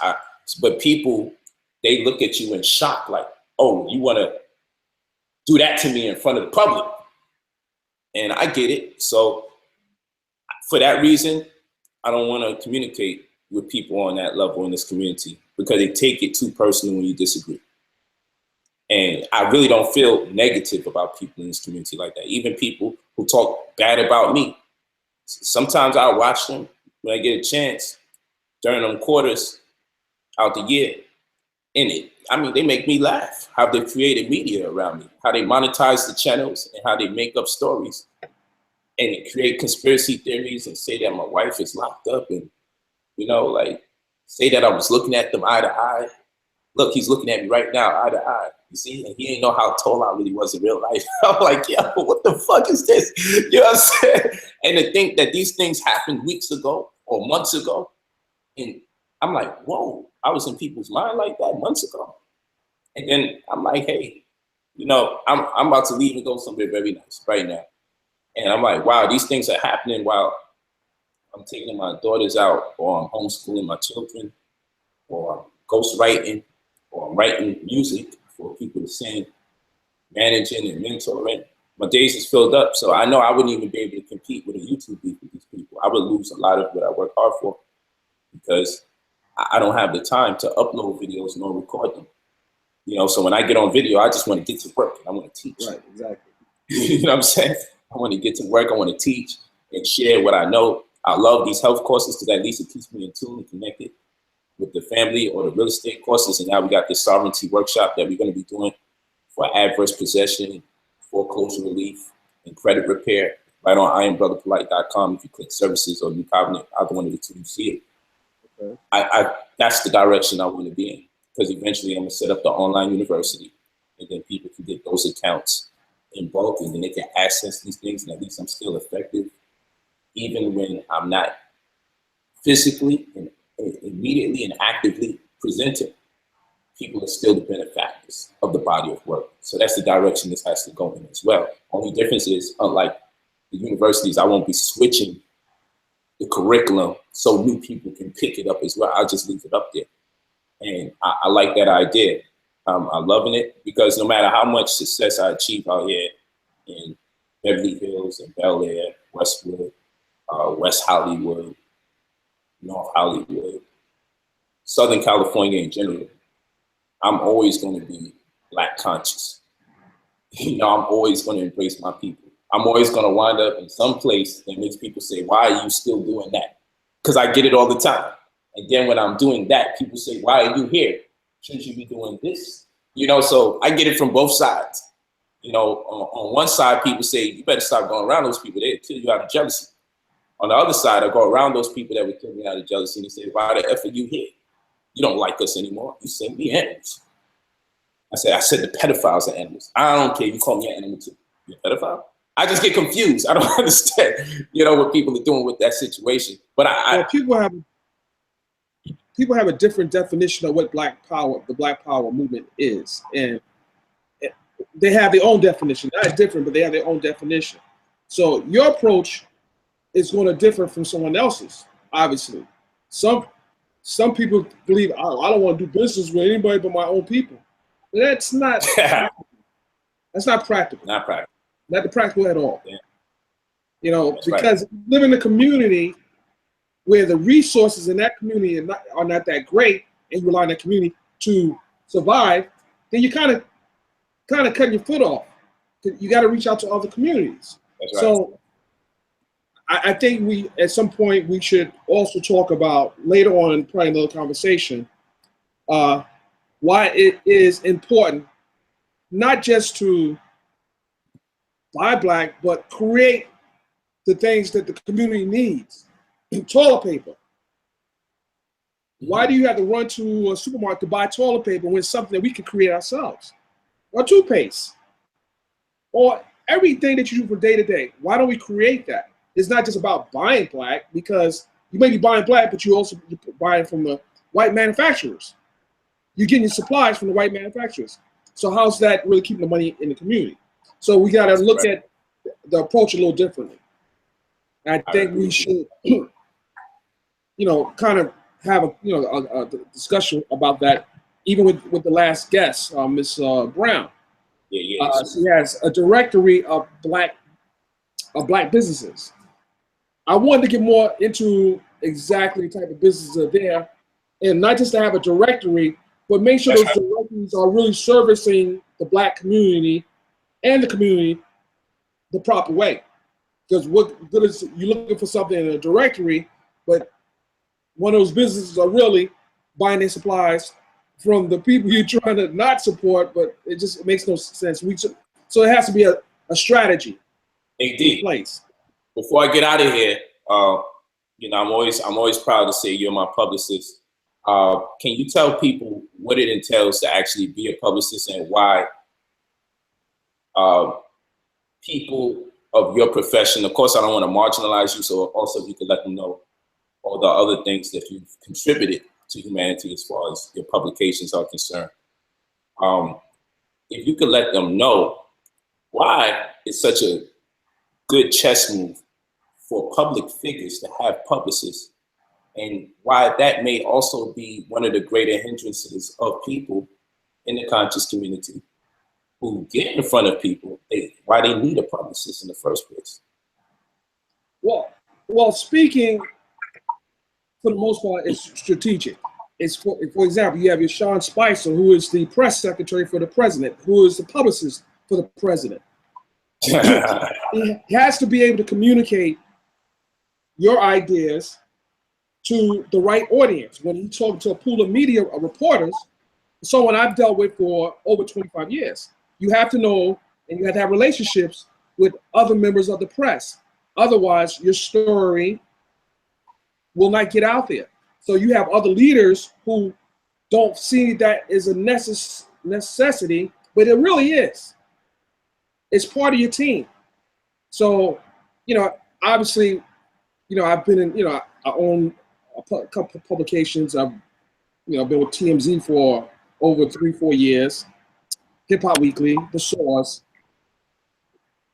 But people, they look at you in shock like, oh, you want to do that to me in front of the public? And I get it. So for that reason, I don't want to communicate with people on that level in this community because they take it too personal when you disagree. And I really don't feel negative about people in this community like that. Even people who talk bad about me. Sometimes I watch them when I get a chance during them quarters out the year. And they make me laugh how they created media around me, how they monetize the channels and how they make up stories and create conspiracy theories and say that my wife is locked up and, like say that I was looking at them eye to eye. Look, he's looking at me right now, eye to eye. You see, and he didn't know how tall I really was in real life. I'm like, yeah, but what the fuck is this? You know what I'm saying? And to think that these things happened weeks ago or months ago, and I'm like, whoa, I was in people's mind like that months ago. And then I'm like, hey, I'm about to leave and go somewhere very nice right now. And I'm like, wow, these things are happening while I'm taking my daughters out or I'm homeschooling my children or I'm ghostwriting or I'm writing music for people to sing, managing and mentoring. My days is filled up, so I know I wouldn't even be able to compete with a YouTube beef with these people. I would lose a lot of what I work hard for because I don't have the time to upload videos nor record them. So when I get on video, I just want to get to work. I want to teach. Right, exactly. You know what I'm saying? I want to get to work. I want to teach and share what I know. I love these health courses because at least it keeps me in tune and connected with the family or the real estate courses. And now we got this sovereignty workshop that we're going to be doing for adverse possession, foreclosure relief, and credit repair right on IamBrotherPolite.com. If you click services or New Covenant, either one of the two, you see it. Okay. That's the direction I want to be in because eventually I'm going to set up the online university and then people can get those accounts in bulk and then they can access these things and at least I'm still effective even when I'm not physically and immediately and actively presenting. People are still the benefactors of the body of work. So that's the direction this has to go in as well. Only difference is, unlike the universities, I won't be switching the curriculum so new people can pick it up as well. I'll just leave it up there. And I like that idea. I'm loving it because no matter how much success I achieve out here in Beverly Hills and Bel Air, Westwood, West Hollywood, North Hollywood, Southern California in general, I'm always going to be Black conscious. I'm always going to embrace my people. I'm always going to wind up in some place that makes people say, why are you still doing that? Because I get it all the time. And then when I'm doing that, people say, why are you here? Shouldn't you be doing this? So I get it from both sides. On one side, people say, you better stop going around those people. They'll kill you out of jealousy. On the other side, I go around those people that would kill me out of jealousy and they say, why the F are you here? You don't like us anymore. You say we animals. I said the pedophiles are animals. I don't care. You call me an animal too. You're a pedophile? I just get confused. I don't understand, what people are doing with that situation. But well, people have a different definition of what the Black Power movement is, and they have their own definition. Not different, but they have their own definition. So your approach is going to differ from someone else's. Obviously, some people believe I don't want to do business with anybody but my own people. That's not. That's not practical. Not practical. Not practical at all. Yeah. Because you live in a community where the resources in that community are not that great, and you rely on that community to survive, then you kind of cutting your foot off. You got to reach out to other communities. That's right. So I think at some point we should also talk about later on, probably another conversation, why it is important not just to buy black, but create the things that the community needs. Toilet paper. Why do you have to run to a supermarket to buy toilet paper when it's something that we can create ourselves? Or toothpaste? Or everything that you do from day to day. Why don't we create that? It's not just about buying black, because you may be buying black, but you're buying from the white manufacturers. You're getting your supplies from the white manufacturers. So how's that really keeping the money in the community? So we got to look at the approach a little differently. I think we should, kind of have a discussion about that, even with the last guest, Ms. Brown. Yeah. She has a directory of black businesses. I wanted to get more into exactly the type of businesses that are there, and not just to have a directory, but make sure those directories are really servicing the black community and the community the proper way. Because what good is you looking for something in a directory, but one of those businesses are really buying their supplies from the people you're trying to not support, but it makes no sense. So it has to be a strategy in place. Before I get out of here, I'm always proud to say you're my publicist. Can you tell people what it entails to actually be a publicist, and why people of your profession, of course I don't want to marginalize you, so also you can let them know all the other things that you've contributed to humanity as far as your publications are concerned. If you could let them know why it's such a good chess move for public figures to have publicists, and why that may also be one of the greater hindrances of people in the conscious community who get in front of people, why they need a publicist in the first place. Well, speaking for the most part, it's strategic. It's for example, you have your Sean Spicer, who is the press secretary for the president, who is the publicist for the president. He has to be able to communicate your ideas to the right audience. When he's talking to a pool of media reporters, someone I've dealt with for over 25 years, you have to know, and you have to have relationships with other members of the press. Otherwise, your story will not get out there. So you have other leaders who don't see that as a necessity, but it really is. It's part of your team. So, obviously, I've been in, I own a couple of publications. I've, been with TMZ for over 3-4 years. Hip Hop Weekly, The Source,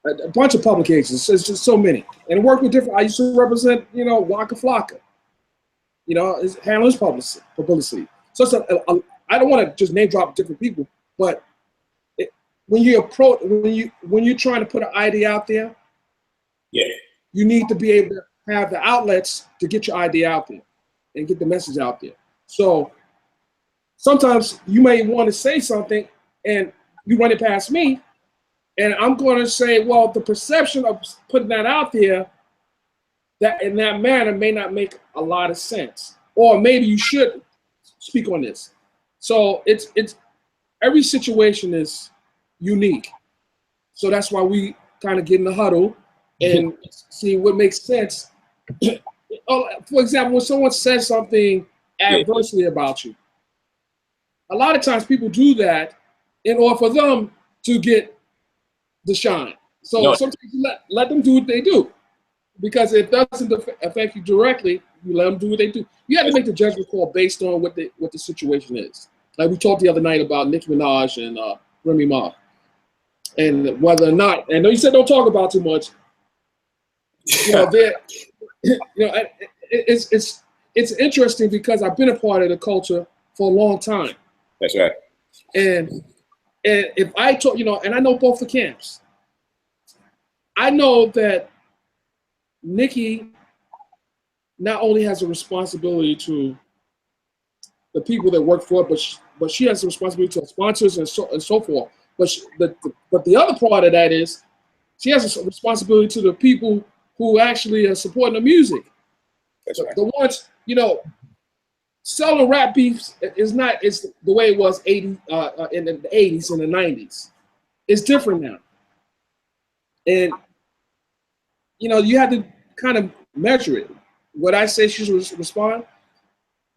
a bunch of publications. It's just so many. And I work with different, I used to represent, Waka Flocka, his handler's publicity. So it's I don't want to just name drop different people, but when you're trying to put an idea out there, you need to be able to have the outlets to get your idea out there and get the message out there. So sometimes you may want to say something and you run it past me, and I'm going to say, well, the perception of putting that out there that in that manner may not make a lot of sense, or maybe you should speak on this. So it's every situation is unique. So that's why we kind of get in the huddle and see what makes sense. For example, when someone says something adversely about you, a lot of times people do that in order for them to get the shine. So No. sometimes you let them do what they do, because it doesn't affect you directly. You let them do what they do. You have to make the judgment call based on what the situation is. Like we talked the other night about Nicki Minaj and Remy Ma, and whether or not. I know you said don't talk about too much. You know, it's interesting because I've been a part of the culture for a long time. That's right. And if I talk, you know, and I know both the camps. I know that Nikki not only has a responsibility to the people that work for it, but she has a responsibility to sponsors and so forth. But the other part of that is she has a responsibility to the people who actually are supporting the music. That's right. The ones, you know, selling rap beefs is the way it was in the 80s and the 90s. It's different now. And, you know, you have to kind of measure it. Would I say she should respond?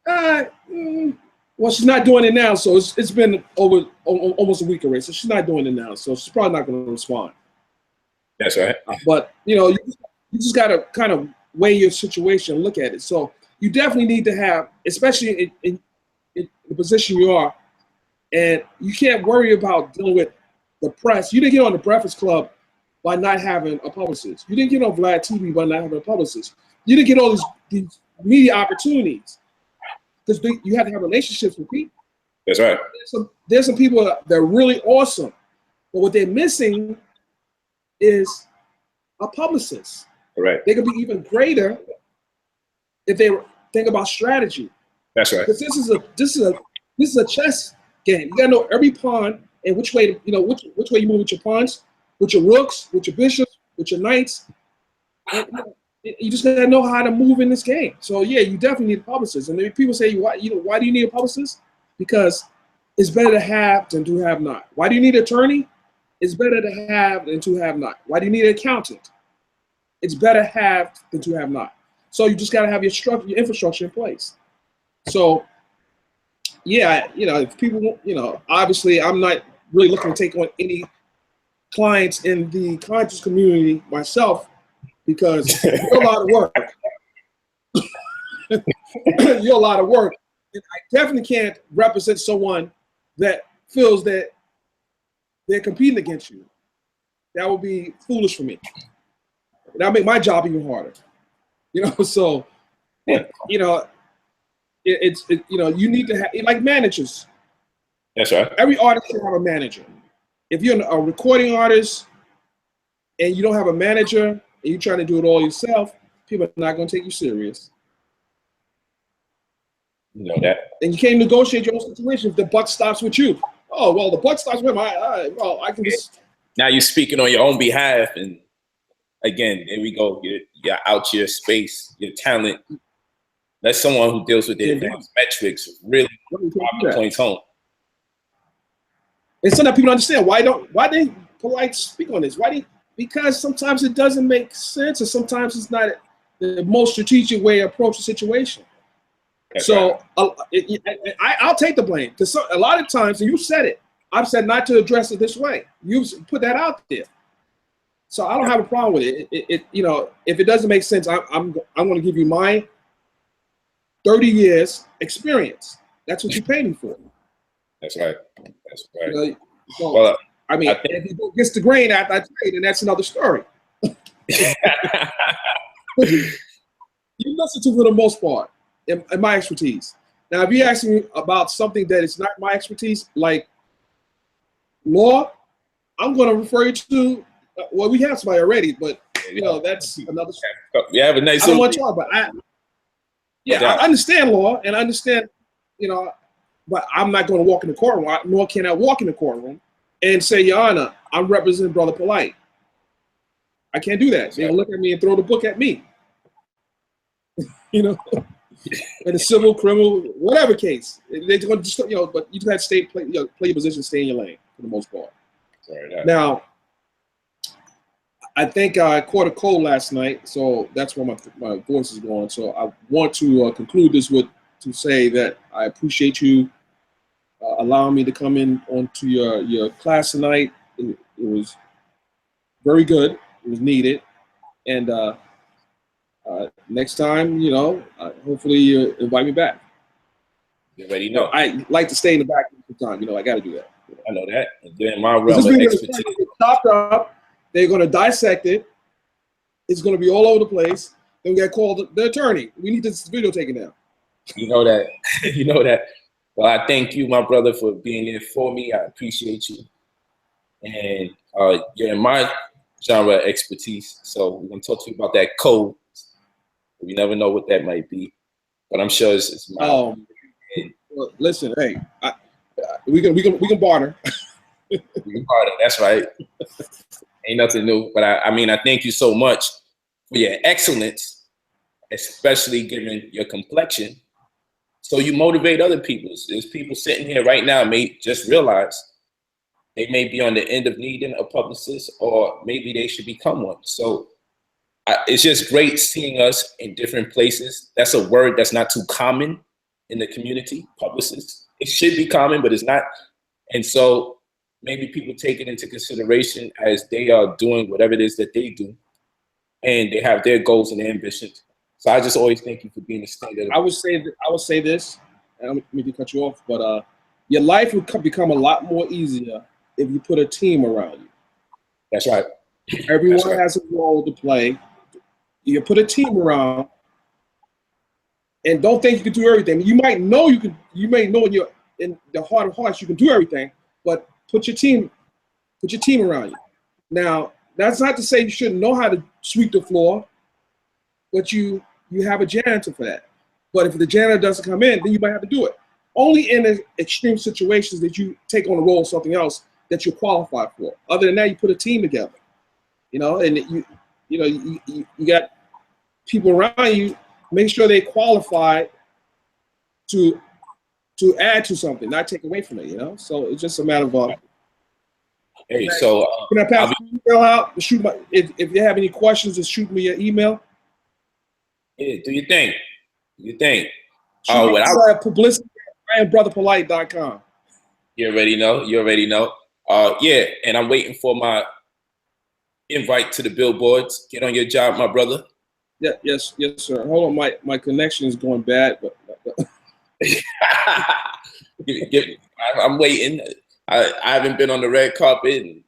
Well, she's not doing it now, so it's been over almost a week already, so she's not doing it now, so she's probably not going to respond. That's right. But, you know, you just got to kind of weigh your situation and look at it. So you definitely need to have, especially in the position you are, and you can't worry about dealing with the press. You didn't get on the Breakfast Club by not having a publicist. You didn't get on Vlad TV by not having a publicist. You didn't get all these media opportunities because you have to have relationships with people. That's right. There's some people that are really awesome, but what they're missing is a publicist. Right. They could be even greater if they think about strategy. That's right. Because this is a chess game. You gotta know every pawn and which way which way you move with your pawns, with your rooks, with your bishops, with your knights. And, you just gotta know how to move in this game. So yeah, you definitely need a publicist. And then people say, why do you need a publicist? Because it's better to have than to have not. Why do you need an attorney? It's better to have than to have not. Why do you need an accountant? It's better to have than to have not. So you just gotta have your infrastructure in place. So yeah, you know, if people, you know, obviously I'm not really looking to take on any clients in the conscious community myself, because you're a lot of work. You're a lot of work. And I definitely can't represent someone that feels that they're competing against you. That would be foolish for me. That'll make my job even harder. You know, so, you know, you know, you need to have, like managers. That's right. Every artist should have a manager. If you're a recording artist and you don't have a manager and you're trying to do it all yourself, people are not going to take you serious. You know that. And you can't negotiate your own situation if the buck stops with you. Oh, well, the buck stops with him. Well, I can just. Now you're speaking on your own behalf. And again, there we go. You're out your space, your talent. Let someone who deals with the advanced metrics really drop the points home. And some people understand why they polite speak on this. Because sometimes it doesn't make sense, or sometimes it's not the most strategic way to approach the situation. That's so right. I'll take the blame, because a lot of times, and you said it, I've said not to address it this way. You've put that out there, so I don't have a problem with it. You know, if it doesn't make sense, I'm going to give you my 30 years experience. That's what you pay me for. That's right. That's right. You know, so, well, I mean, if he gets the grain after I trade, then that's another story. You listen to for the most part, in my expertise. Now, if you ask me about something that is not my expertise, like law, I'm going to refer you to. Well, we have somebody already, but you know that's another story. We have a nice. I don't want to talk, but I understand law and I understand, you know. But I'm not going to walk in the courtroom, nor can I walk in the courtroom and say, Your Honor, I'm representing Brother Polite. I can't do that. They'll look at me and throw the book at me. You know, in a civil, criminal, whatever case. They're going to just, you know, but you just have to play your position, stay in your lane for the most part. Right. Now, I think I caught a cold last night, so that's why my voice is going. So I want to conclude this to say that I appreciate you allowing me to come in onto your class tonight. It was very good. It was needed. And next time, hopefully you invite me back. You already know. I like to stay in the back of the time. I got to do that. I know that. And then my realm This of video is expertise. going to get chopped up. They're going to dissect it. It's going to be all over the place. Then we got called the attorney. We need this video taken down. You know that. You know that. Well, I thank you, my brother, for being there for me. I appreciate you. And you're in my genre of expertise. So we're going to talk to you about that code. We never know what that might be. But I'm sure it's my well, listen, hey, we can barter. We can barter. That's right. Ain't nothing new. But I mean, I thank you so much for your excellence, especially given your complexion. So you motivate other people. There's people sitting here right now may just realize they may be on the end of needing a publicist, or maybe they should become one. So it's just great seeing us in different places. That's a word that's not too common in the community, publicists. It should be common, but it's not. And so maybe people take it into consideration as they are doing whatever it is that they do, and they have their goals and their ambitions. So I just always thank you for being a standard. I would say this, and I don't mean to cut you off, but your life would become a lot more easier if you put a team around you. That's right. Everyone has a role to play. You put a team around, and don't think you can do everything. You might know you can. You may know in the heart of hearts you can do everything, but put your team around you. Now, that's not to say you shouldn't know how to sweep the floor, but you have a janitor for that. But if the janitor doesn't come in, then you might have to do it. Only in extreme situations that you take on a role of something else that you're qualified for. Other than that, you put a team together. And you got people around you. Make sure they qualified to add to something, not take away from it. So it's just a matter of hey, so can I pass the email out? If you have any questions, just shoot me your email. Yeah, do your thing. Do your thing. Publicist at brotherpolite.com. You already know. You already know. Yeah, and I'm waiting for my invite to the billboards. Get on your job, my brother. Yeah, yes, sir. Hold on, my connection is going bad, but I'm waiting. I haven't been on the red carpet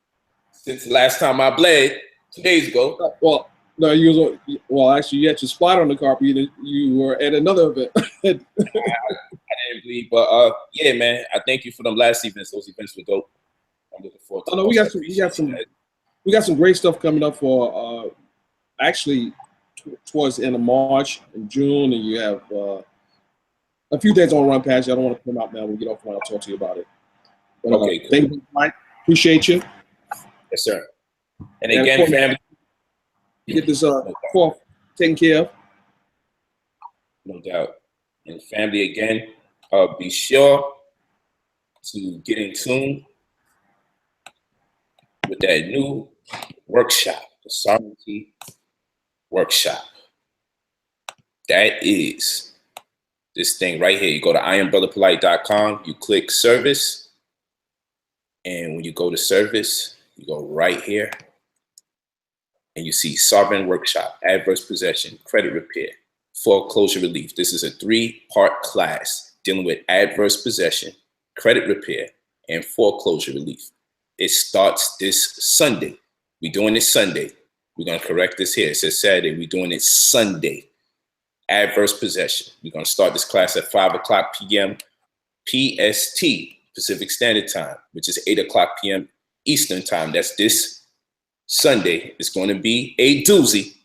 since the last time I bled 2 days ago. Well, no, actually, you had your spot on the carpet. You were at another event. I didn't bleed, but yeah, man. I thank you for them last events. Those events were dope. I'm looking forward to. No, we got some great stuff coming up for actually towards the end of March and June, and you have a few days on run past you. I don't want to come out now. We'll get off when I'll talk to you about it. But, okay, cool. Thank you, Mike. Appreciate you. Yes, sir. And again, family, get this cough taken care of. No doubt. And family, again, be sure to get in tune with that new workshop, the Sovereignty Workshop. That is this thing right here. You go to IamBrotherPolite.com, you click service, and when you go to service, you go right here, and you see Sovereign Workshop, Adverse Possession, Credit Repair, Foreclosure Relief. This is a 3-part class dealing with adverse possession, credit repair, and foreclosure relief. It starts this Sunday. We're doing it Sunday. We're going to correct this here. It says Saturday. We're doing it Sunday. Adverse possession. We're going to start this class at 5:00 p.m. PST, Pacific Standard Time, which is 8:00 p.m. Eastern Time. That's this Sunday. It's going to be a doozy.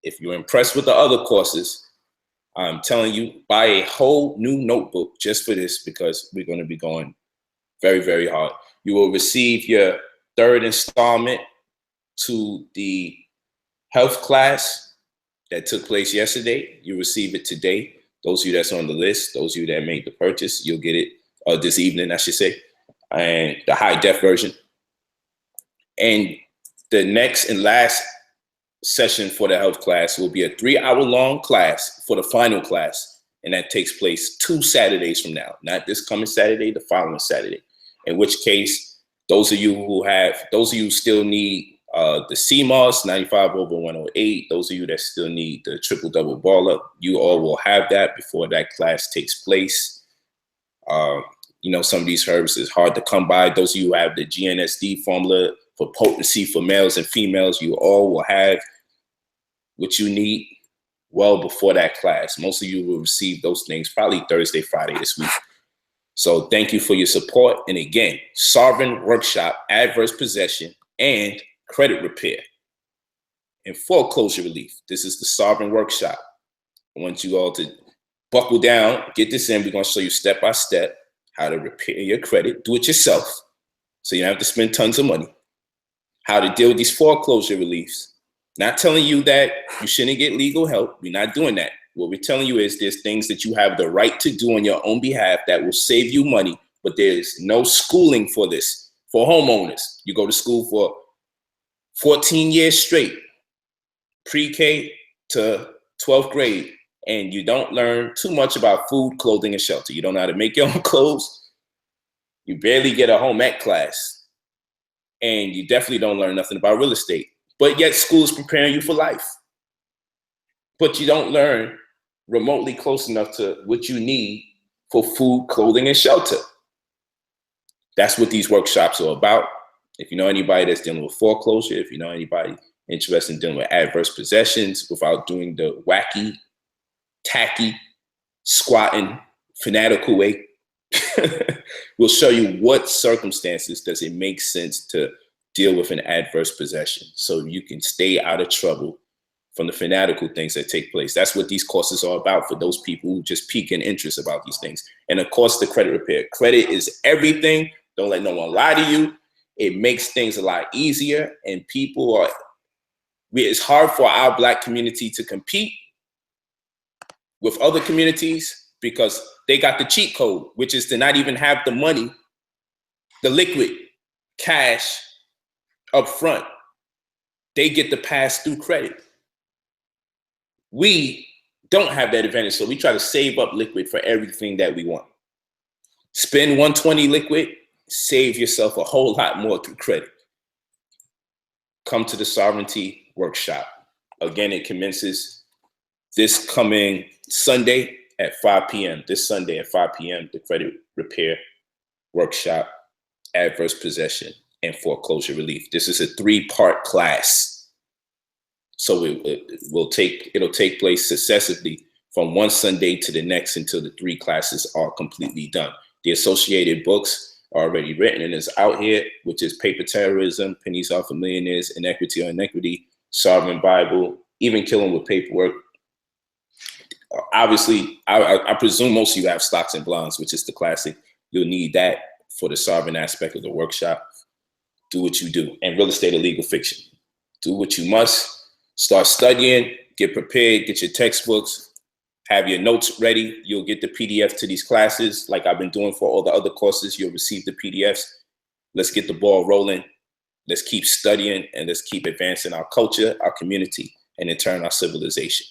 If you're impressed with the other courses, I'm telling you, buy a whole new notebook just for this, because we're going to be going very, very hard. You will receive your 3rd installment to the health class that took place yesterday. You receive it today. Those of you that's on the list, those of you that made the purchase, you'll get it this evening, I should say, and the high def version. And the next and last session for the health class will be a 3-hour-long class for the final class, and that takes place 2 Saturdays from now, not this coming Saturday, the following Saturday. In which case, those of you who still need The CMOS 95/108. Those of you that still need the triple double baller, you all will have that before that class takes place. You know, some of these herbs is hard to come by. Those of you who have the GNSD formula for potency for males and females, you all will have what you need well before that class. Most of you will receive those things probably Thursday, Friday this week. So thank you for your support. And again, Sovereign Workshop, Adverse Possession, and Credit Repair, and Foreclosure Relief. This is the Sovereign Workshop. I want you all to buckle down, get this in. We're going to show you step by step how to repair your credit. Do it yourself, so you don't have to spend tons of money. How to deal with these foreclosure reliefs. Not telling you that you shouldn't get legal help. We're not doing that. What we're telling you is there's things that you have the right to do on your own behalf that will save you money, but there's no schooling for this. For homeowners, you go to school for 14 years straight, pre-K to 12th grade, and you don't learn too much about food, clothing, and shelter. You don't know how to make your own clothes. You barely get a home ec class, and you definitely don't learn nothing about real estate. But yet school is preparing you for life. But you don't learn remotely close enough to what you need for food, clothing, and shelter. That's what these workshops are about. If you know anybody that's dealing with foreclosure, if you know anybody interested in dealing with adverse possessions without doing the wacky, tacky, squatting, fanatical way, we'll show you what circumstances does it make sense to deal with an adverse possession so you can stay out of trouble from the fanatical things that take place. That's what these courses are about for those people who just pique in interest about these things. And of course, the credit repair. Credit is everything. Don't let no one lie to you. It makes things a lot easier, and people are, it's hard for our Black community to compete with other communities because they got the cheat code, which is to not even have the money, the liquid cash up front. They get the pass through credit. We don't have that advantage, so we try to save up liquid for everything that we want. Spend 120 liquid, save yourself a whole lot more through credit. Come to the Sovereignty Workshop. Again, it commences this coming Sunday at 5 p.m. This Sunday at 5 p.m., the Credit Repair Workshop, Adverse Possession, and Foreclosure Relief. This is a 3-part class. So it'll take place successively from one Sunday to the next until the 3 classes are completely done. The associated books are already written and is out here, which is Paper Terrorism, Pennies Off of Millionaires, Inequity on Inequity, Sovereign Bible, Even Killing with Paperwork. Obviously, I presume most of you have Stocks and Bonds, which is the classic. You'll need that for the sovereign aspect of the workshop. Do what you do. And Real Estate or Legal Fiction. Do what you must. Start studying, get prepared, get your textbooks, have your notes ready. You'll get the PDF to these classes like I've been doing for all the other courses. You'll receive the PDFs. Let's get the ball rolling. Let's keep studying, and let's keep advancing our culture, our community, and in turn, our civilization.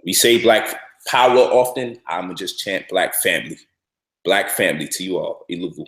We say Black power often. I'm gonna just chant Black family. Black family to you all. Iluvu.